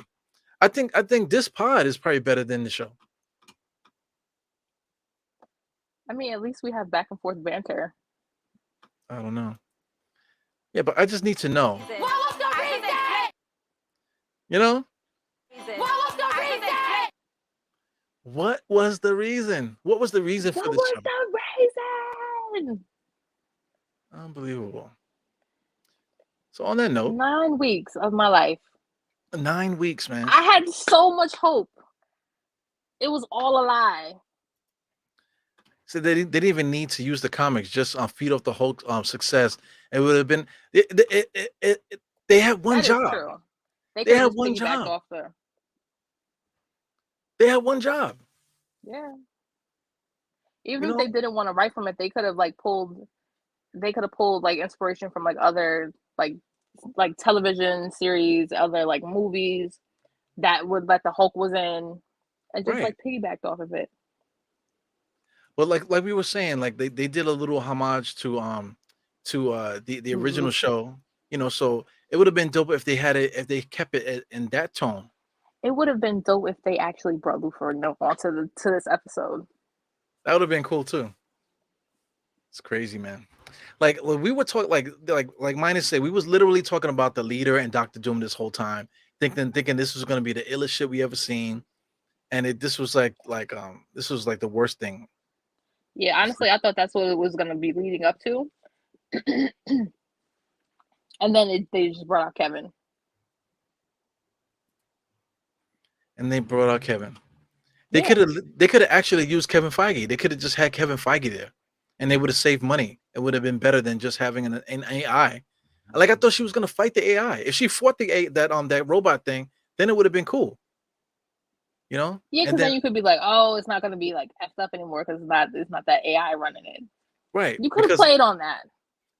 I think this pod is probably better than the show. I mean, at least we have back and forth banter. I don't know. Yeah, but I just need to know. What was the reason? You know, What was the reason? what was the reason? What was the reason for What this was show? the reason? Unbelievable. So on that note, 9 weeks of my life. 9 weeks, man. I had so much hope. It was all a lie. So they didn't even need to use the comics, just feed off the Hulk success. It would have been they had one That is job. true. They They could had have just one piggybacked job. off the They had one job. yeah. You Even if know, they didn't want to write from it, they could have pulled like inspiration from like other like television series, other like movies that would let the Hulk was in, and just right. like piggybacked off of it. But like we were saying, like they did a little homage to the original Mhm. show. So it would have been dope if they had it if they kept it in that tone. It would have been dope if they actually brought Luthor onto to this episode. That would have been cool too. It's crazy, man. Like when we were talking, like Minus said, we was literally talking about the leader and Doctor Doom this whole time, thinking this was gonna be the illest shit we ever seen, and this was this was like the worst thing. Yeah, honestly, I thought that's what it was gonna be leading up to, and then they just brought out Kevin. And they brought out Kevin. Yeah. They could have actually used Kevin Feige. They could have just had Kevin Feige there, and they would have saved money. It would have been better than just having an AI. Like I thought she was gonna fight the AI. If she fought that robot thing, then it would have been cool. Yeah, And because then you could be like, oh, it's not gonna be like effed up anymore because it's not that AI running it. right, You could have because played on that.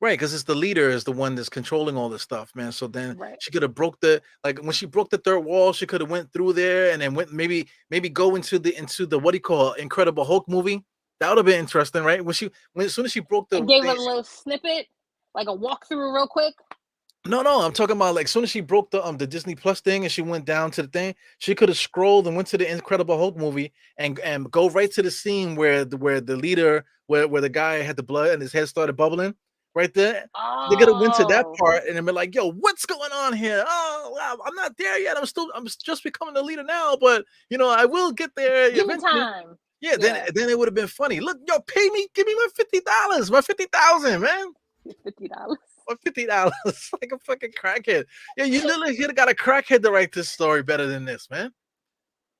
right, because it's the leader is the one that's controlling all this stuff, man. So then Right. she could have broke when she broke the third wall, she could have went through there and then went maybe go into the what do you call it, Incredible Hulk movie. That would have been interesting, right? As soon as she broke the It gave thing, it a little snippet, like a walkthrough, real quick. no, I'm talking about like as soon as she broke the Disney Plus thing and she went down to the thing, she could have scrolled and went to the Incredible Hulk movie and go right to the scene where the leader where the guy had the blood and his head started bubbling right there. They could have went to that Oh, part and then been like, "Yo, what's going on here? Oh, wow, I'm not there yet. I'm just becoming the leader now, but I will get there give it eventually." time. Yeah, Yeah. then it would have been funny. Look, yo, give me my $50, my 50,000, man. $50. Or $50 like a fucking crackhead. Yeah, you literally could have got a crackhead to write this story better than this, man.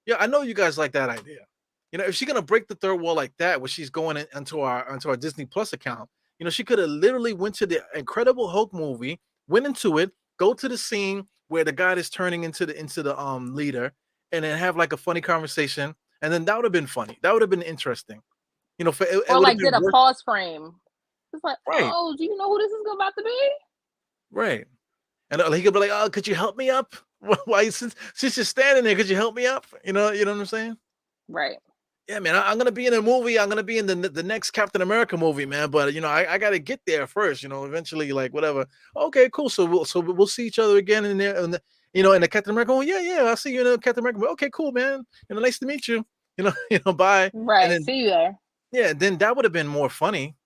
Yeah, I know you guys like that idea. If she's gonna break the third wall like that, where she's going into our Disney Plus account, she could have literally went to the Incredible Hulk movie, went into it, go to the scene where the guy is turning into the leader, and then have like a funny conversation, and then that would have been funny. That would have been interesting. It Or would have like been did a worth pause frame. It's like, right. oh, do you know who this is about to be? Right. And he could be like, "Oh, could you help me up? Why since you're standing there, could you help me up?" You know what I'm saying? Right. Yeah, man. I'm gonna be in a movie. I'm gonna be in the next Captain America movie, man. But I gotta get there first. Eventually, like whatever. Okay, cool. So we'll see each other again in there, and in the Captain America. Oh yeah. I'll see you in the Captain America. Okay, cool, man. Nice to meet you. Bye. And Right. then See you there. yeah, then that would have been more funny.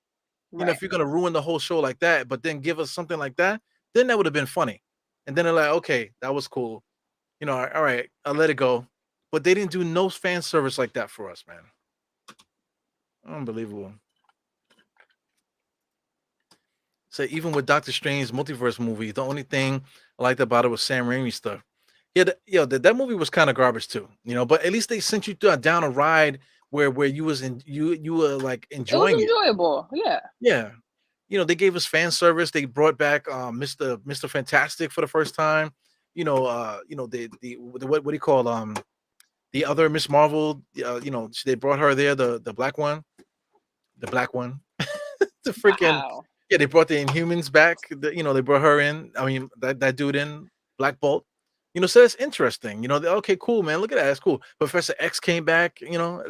Right. If you're gonna ruin the whole show like that, but then give us something like that, then that would have been funny. And then they're like, okay, that was cool. All right, I'll let it go. But they didn't do no fan service like that for us, man. Unbelievable. So even with Doctor Strange's multiverse movie, the only thing I liked about it was Sam Raimi stuff. Yeah, that movie was kind of garbage too, but at least they sent you down a ride where you were like It was enjoying it. enjoyable. Yeah. Yeah. They gave us fan service. They brought back Mr. Fantastic for the first time. The what do you call the other Miss Marvel? They brought her there, the black one, the freaking Wow. yeah. They brought the Inhumans back. They brought her in. I mean that dude in Black Bolt. So that's interesting. Okay, cool, man. Look at that. That's cool. Professor X came back.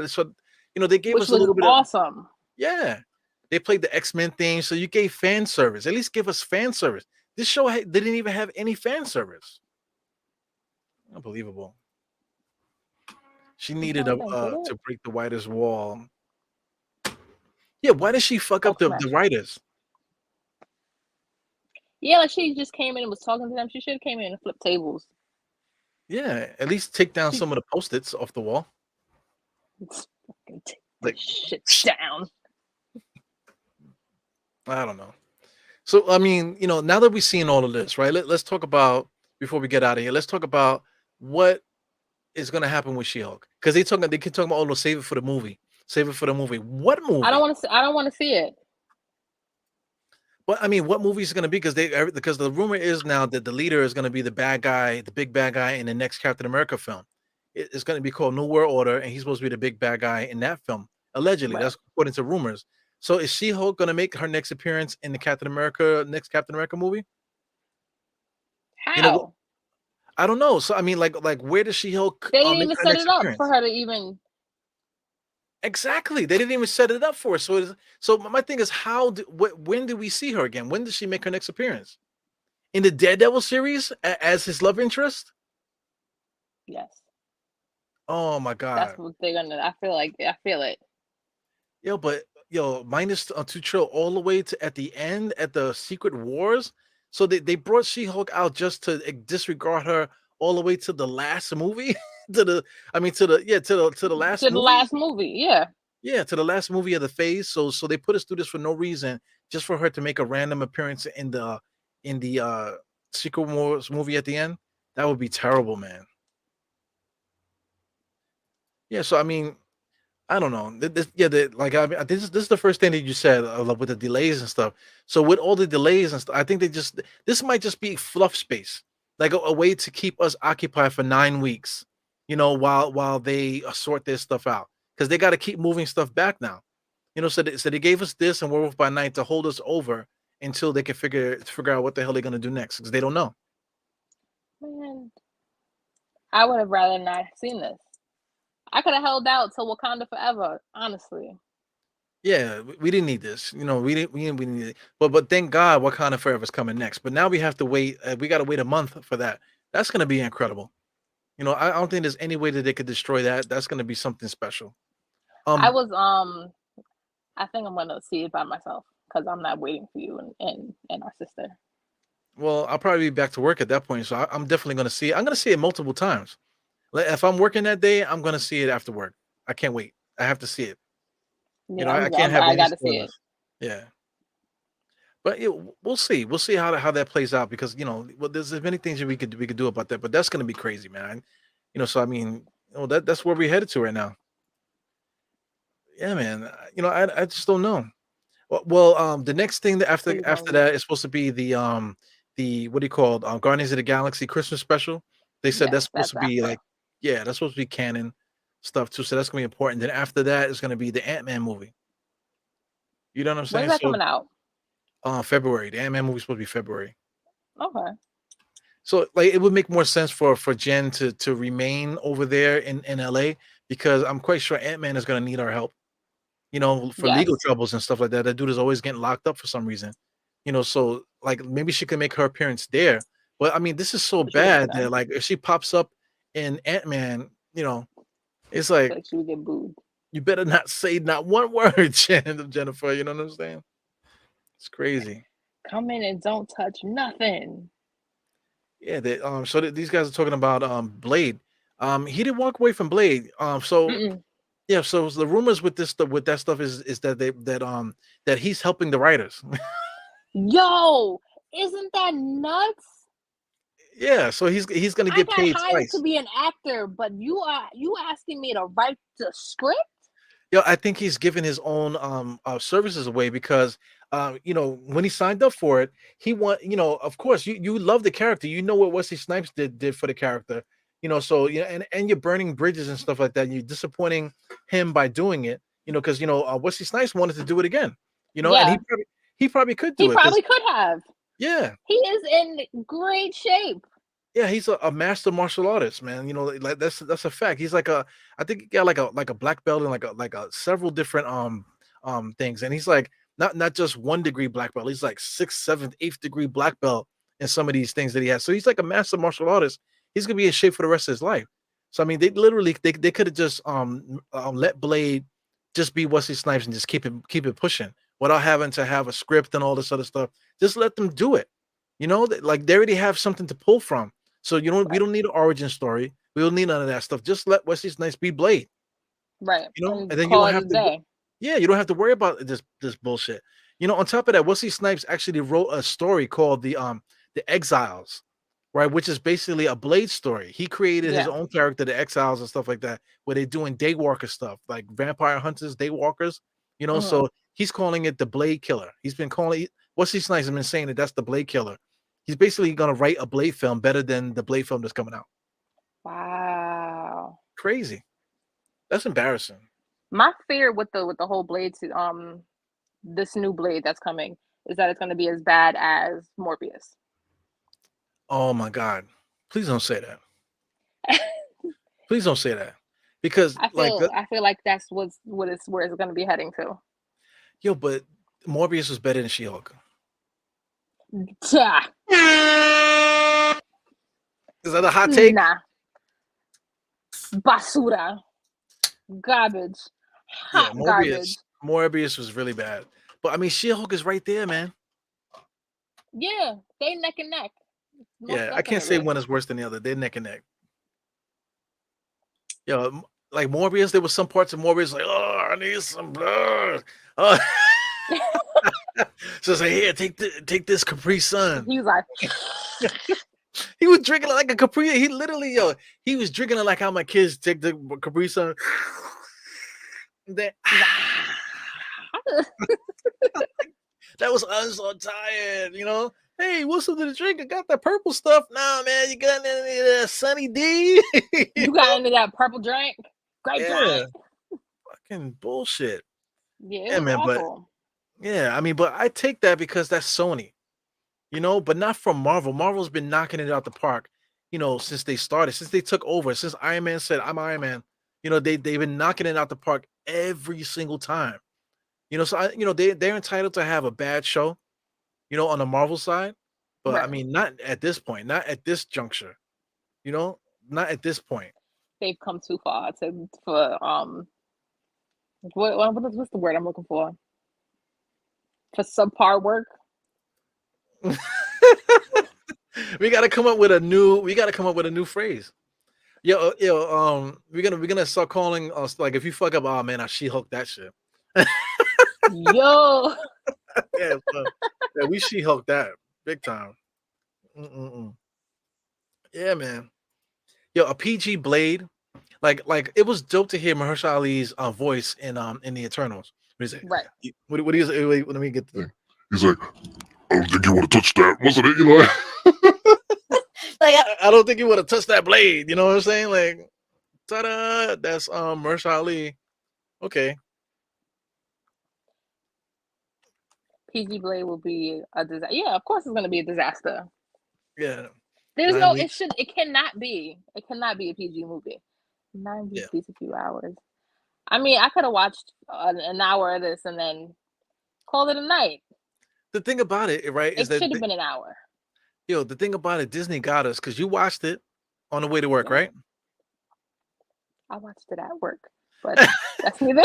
So They gave which us a was little bit of awesome. yeah. They played the X-Men theme, so you gave fan service. At least give us fan service. This show didn't even have any fan service. Unbelievable. She I'm needed trying to think, did it? to break the writer's wall. Yeah, why did she fuck Oh, up the smash. writers? Yeah, like she just came in and was talking to them. She should have came in and flipped tables. Yeah, at least take down She some of the post-its off the wall. let's fucking take Like, this shit down. I don't know. So, I mean, now that we've seen all of this, right? Let's talk about before we get out of here. Let's talk about what is going to happen with She-Hulk because they keep talking about, oh, no, save it for the movie, save it for the movie. What movie? I don't want to. I don't want to see it. Well, I mean, what movie is it going to be? Because the rumor is now that the leader is going to be the bad guy, the big bad guy in the next Captain America film. It's going to be called New World Order, and he's supposed to be the big bad guy in that film. Allegedly, Right. that's according to rumors. So, is She-Hulk going to make her next appearance in the next Captain America movie? You know, How? I don't know. So, I mean, like, where does She-Hulk They didn't make even her set next it up for appearance? her to even. Exactly. They didn't even set it up for her. So my thing is, when do we see her again? When does she make her next appearance? In the Daredevil series as his love interest? Yes, Oh my that's god. what they're gonna. I feel like. I feel it. But minus 2 trill all the way to at the end at the Secret Wars. So they brought She-Hulk out just to disregard her all the way to the last movie. to the I mean to the last To the movie. last movie, yeah. Yeah, to the last movie of the phase. So they put us through this for no reason, just for her to make a random appearance in the Secret Wars movie at the end. That would be terrible, man. Yeah, so I mean, I don't know. Like this is the first thing that you said like, with the delays and stuff. So with all the delays and stuff, I think this might just be fluff space, like a way to keep us occupied for 9 weeks, while they sort this stuff out because they got to keep moving stuff back now. So they gave us this and Werewolf by Night to hold us over until they can figure out what the hell they're gonna do next because they don't know. Man, I would have rather not seen this. I could have held out till Wakanda forever, honestly. Yeah, we didn't need this. We didn't need it. But thank God Wakanda Forever is coming next. But now we have to wait. We got to wait a month for that. That's gonna be incredible. I don't think there's any way that they could destroy that. That's gonna be something special. I Um, was I think I'm gonna see it by myself because I'm not waiting for you and our sister. well, I'll probably be back to work at that point, so I'm definitely gonna see it. I'm gonna see it multiple times. Like, if I'm working that day, I'm gonna see it after work. I can't wait. I have to see it. Yeah, I can't have I any got to see it. spoilers. Yeah. But we'll see. We'll see how that plays out because there's many things that we could do about that, but that's gonna be crazy, man. So I mean, that's where we're headed to right now. Yeah, man. I just don't know. Well, the next thing that Please don't after leave. that is supposed to be the what do you call it? Guardians of the Galaxy Christmas special. They said that's Yes, supposed that's to be after. like, yeah, that's supposed to be canon stuff too. So that's gonna be important. Then after that is gonna be the Ant-Man movie. You know what I'm When's saying? that So coming out? February. The Ant-Man movie is supposed to be February. Okay. So like it would make more sense for Jen to remain over there in LA because I'm quite sure Ant-Man is gonna need our help, for legal Yes. troubles and stuff like that. That dude is always getting locked up for some reason. So like maybe she can make her appearance there. But I mean, this is so But she would get bad that done. like if she pops up in Ant-Man, it's I feel like like she would get booed. you better not say not one word, Jennifer. You know what I'm saying? It's crazy. Come in and don't touch nothing. Yeah, these guys are talking about Blade. He didn't walk away from Blade. So Mm-mm. yeah, so the rumors with this stuff with that stuff is that that he's helping the writers. Yo, isn't that nuts? Yeah, so he's gonna I get got paid hired to twice. be an actor, but you asking me to write the script? Yeah, I think he's giving his own services away because when he signed up for it, he want of course you love the character, what Wesley Snipes did for the character, so yeah, and you're burning bridges and stuff like that. And you're disappointing him by doing it, because Wesley Snipes wanted to do it again, and Yeah, he probably could he do it because probably could have. yeah, He is in great shape. Yeah, he's a master martial artist, man. You know, like that's a fact. He's like a I think he got like a black belt and like a several different things. And he's like not just 1 degree black belt, he's like sixth, seventh, eighth degree black belt in some of these things that he has. So he's like a master martial artist. He's gonna be in shape for the rest of his life. So I mean, they literally they could have just let Blade just be Wesley Snipes and just keep it pushing without having to have a script and all this other stuff. Just let them do it. You know, like they already have something to pull from. So we Right. don't need an origin story. We don't need none of that stuff. Just let Wesley Snipes be Blade, Right. you know, And and then you call don't it have a to. day. Yeah, you don't have to worry about this bullshit. You know, on top of that, Wesley Snipes actually wrote a story called the Exiles, right? Which is basically a Blade story. He created his Yeah. own character, the Exiles, and stuff like that, where they're doing daywalker stuff, like vampire hunters, daywalkers. You know, Hmm. so he's calling it the Blade Killer. He's been calling Wesley Snipes has been saying that that's the Blade Killer. He's basically gonna write a Blade film better than the Blade film that's coming out. Wow. Crazy. That's embarrassing. My fear with the whole Blade this new Blade that's coming is that it's going to be as bad as Morbius. Oh my God. Please don't say that. Please don't say that. Because I feel like that's where it's going to be heading to. but Morbius was better than She-Hulk. Yeah. Is that a hot take? Nah. Basura. Garbage. Yeah, Hot garbage. Morbius was really bad. But I mean, She-Hulk is right there, man. Yeah, they neck and neck. Most Yeah, I can't say definitely. one is worse than the other. They're neck and neck. Like Morbius, there was some parts of Morbius like, oh, I need some blood. Oh. So it's like, here, take this Capri Sun. He was like, He was drinking it like a Capri. He literally, he was drinking it like how my kids take the Capri Sun. Then, that was I'm so tired, you know. Hey, what's something to drink? I got that purple stuff. Nah, man, you got any of that Sunny D? you got into that purple drink? Grape Yeah, drink. fucking bullshit. Yeah, it Yeah, was man, but awful. yeah, I mean, but I take that because that's Sony, you know, but not from Marvel. Marvel's been knocking it out the park, you know, since they started, since they took over, since Iron Man said, I'm Iron Man, you know, they've been knocking it out the park every single time. You know, so they're entitled to have a bad show, you know, on the Marvel side. But I Right. mean, not at this point, not at this juncture, you know, not at this point. They've come too far for what's the word I'm looking for? For subpar work. We gotta come up with a new phrase. We're gonna start calling us like if you fuck up, oh man, I She-Hulk that shit. Yo. Yeah, yeah, we She-Hulk that big time. Mm-mm-mm. Yeah, man. Yo, a PG Blade, like it was dope to hear Mahershala Ali's voice in the Eternals. What is it? Right. What is it? Wait, let me get the. He's like, I don't think you want to touch that, wasn't it, Eli? Like I don't think you would have touched that blade. You know what I'm saying? Like, ta-da! That's Mahershala Ali. Okay. PG Blade will be a disaster. Yeah, of course it's gonna be a disaster. Yeah. There's 9 no weeks. it cannot be. It cannot be a PG movie. 9 Yeah. weeks, a few hours. I mean, I could have watched an hour of this and then called it a night. The thing about it, right, is It that should have been an hour. the thing about it, Disney got us because you watched it on the way to work, Yeah. right? I watched it at work, but that's neither.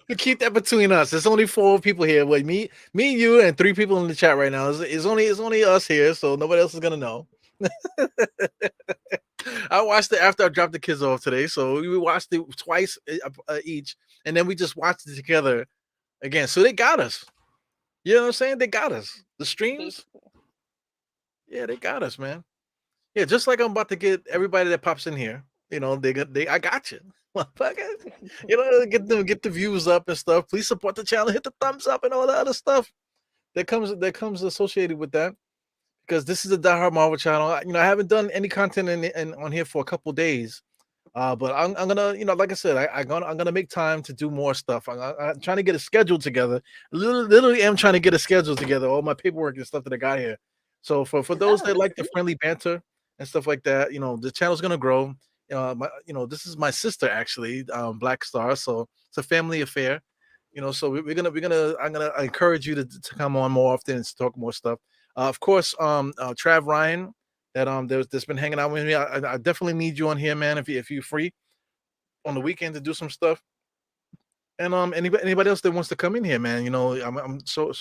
We keep that between us. There's only 4 people here. Wait, me, you, and 3 people in the chat right now. It's only us here, so nobody else is gonna know. I watched it after I dropped the kids off today, so we watched it twice each, and then we just watched it together again. So they got us. You know what I'm saying? They got us. The streams, yeah, they got us, man. Yeah, just like I'm about to get everybody that pops in here. You know, I got you. Motherfucker. You know, get the views up and stuff. Please support the channel, hit the thumbs up and all the other stuff that comes associated with that. Because this is the Die Hard Marvel channel. You know, I haven't done any content on here for a couple days. But I'm gonna, you know, like I said, I'm gonna make time to do more stuff. I'm trying to get a schedule together. Literally am trying to get a schedule together, all my paperwork and stuff that I got here. So for It those that does. like the friendly banter and stuff like that, the channel's gonna grow. This is my sister actually, Black Star. So it's a family affair. So we're gonna I'm gonna encourage you to come on more often and to talk more stuff. Of course, Trav Ryan that's been hanging out with me. I definitely need you on here, man. If you're free on the weekend to do some stuff. And anybody else that wants to come in here, man, I'm so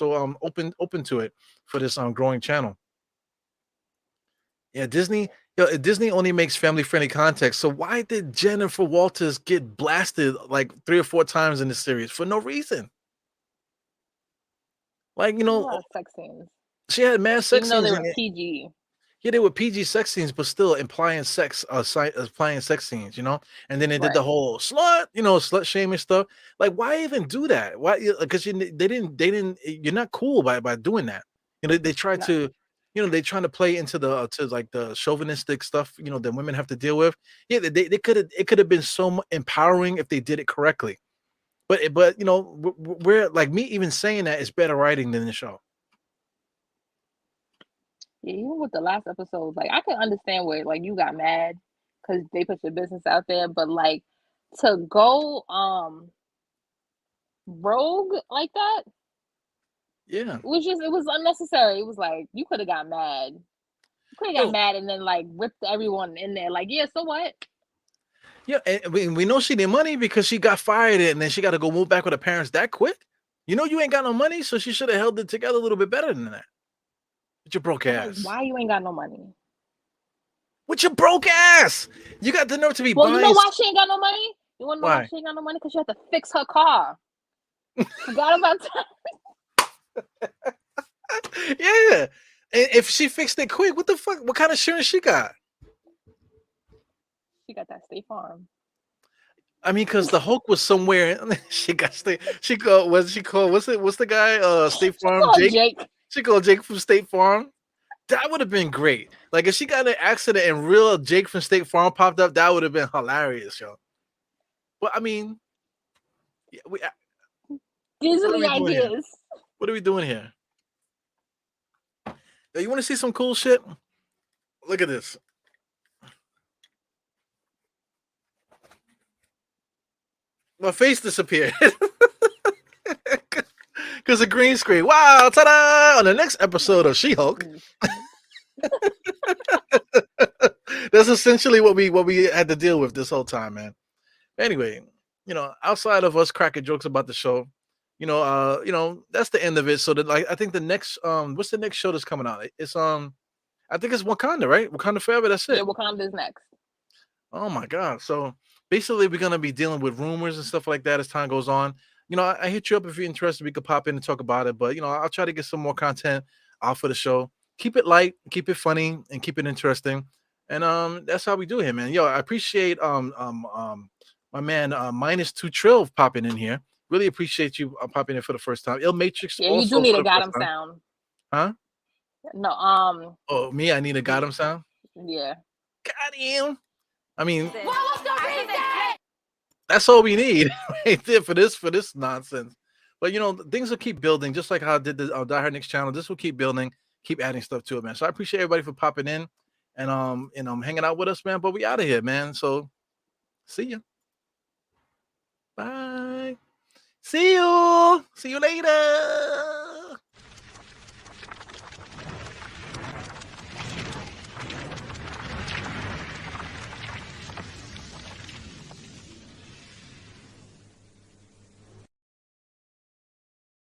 open to it for this growing channel. Yeah, Disney only makes family friendly content. So why did Jennifer Walters get blasted like 3 or 4 times in the series for no reason? Like, There's a lot of sex scenes, she had mad sex even though they scenes were in it. PG. Yeah, they were PG sex scenes, but still implying implying sex scenes, And then they did the Right. whole slut shaming stuff. Like, why even do that? Why? Because they didn't. You're not cool by doing that. They try No. to, they trying to play into to like the chauvinistic stuff, that women have to deal with. Yeah, they could have. It could have been so empowering if they did it correctly. But we're like me even saying that is better writing than the show. Yeah, even with the last episode, like I can understand where like you got mad because they put your business out there, but like to go rogue like that, Yeah. it was unnecessary. It was like you could have got mad. You could have got mad and then like ripped everyone in there. Like, yeah, so what? Yeah, and we know she did money because she got fired and then she got to go move back with her parents that quick. You ain't got no money, so she should have held it together a little bit better than that. With your broke I'm like, ass. why you ain't got no money? With your broke ass. You got the nerve to be Well, you buying. know why she ain't got no money? You want to know why Why? she ain't got no money? Because she had to fix her car. Forgot about that. Yeah. And if she fixed it quick, what the fuck? What kind of insurance she got? She got that State Farm. I mean, because the Hulk was somewhere. She got State. She called. What's she called? What's it? What's the guy? State Farm. Jake. She called Jake from State Farm. That would have been great. Like if she got in an accident and real Jake from State Farm popped up, that would have been hilarious, yo. But I mean, these are are the ideas. What are we doing here? Yo, you want to see some cool shit? Look at this. My face disappeared. Because of green screen. Wow, ta-da! On the next episode of She-Hulk. That's essentially what we had to deal with this whole time, man. Anyway, outside of us cracking jokes about the show, that's the end of it. So that like I think the next what's the next show that's coming out? It's I think it's Wakanda, right? Wakanda Forever, that's it. Yeah, Wakanda is next. Oh my god. So basically we're gonna be dealing with rumors and stuff like that as time goes on. I hit you up if you're interested. We could pop in and talk about it, but I'll try to get some more content out for the show. Keep it light, keep it funny, and keep it interesting. And that's how we do here, man. Yo, I appreciate my man -2 Trill popping in here. Really appreciate you popping in for the first time. Il Matrix. Yeah, you Also do need for a the got first him time. sound. Huh? No, Oh, me, I need a got him sound. Yeah. Got him. I mean, Well, that's all we need right there for this nonsense. But things will keep building, just like how I did the Die Hard Next channel. This will keep building, keep adding stuff to it, man. So I appreciate everybody for popping in and hanging out with us, man. But we out of here, man. So see ya. Bye. See you. See you later.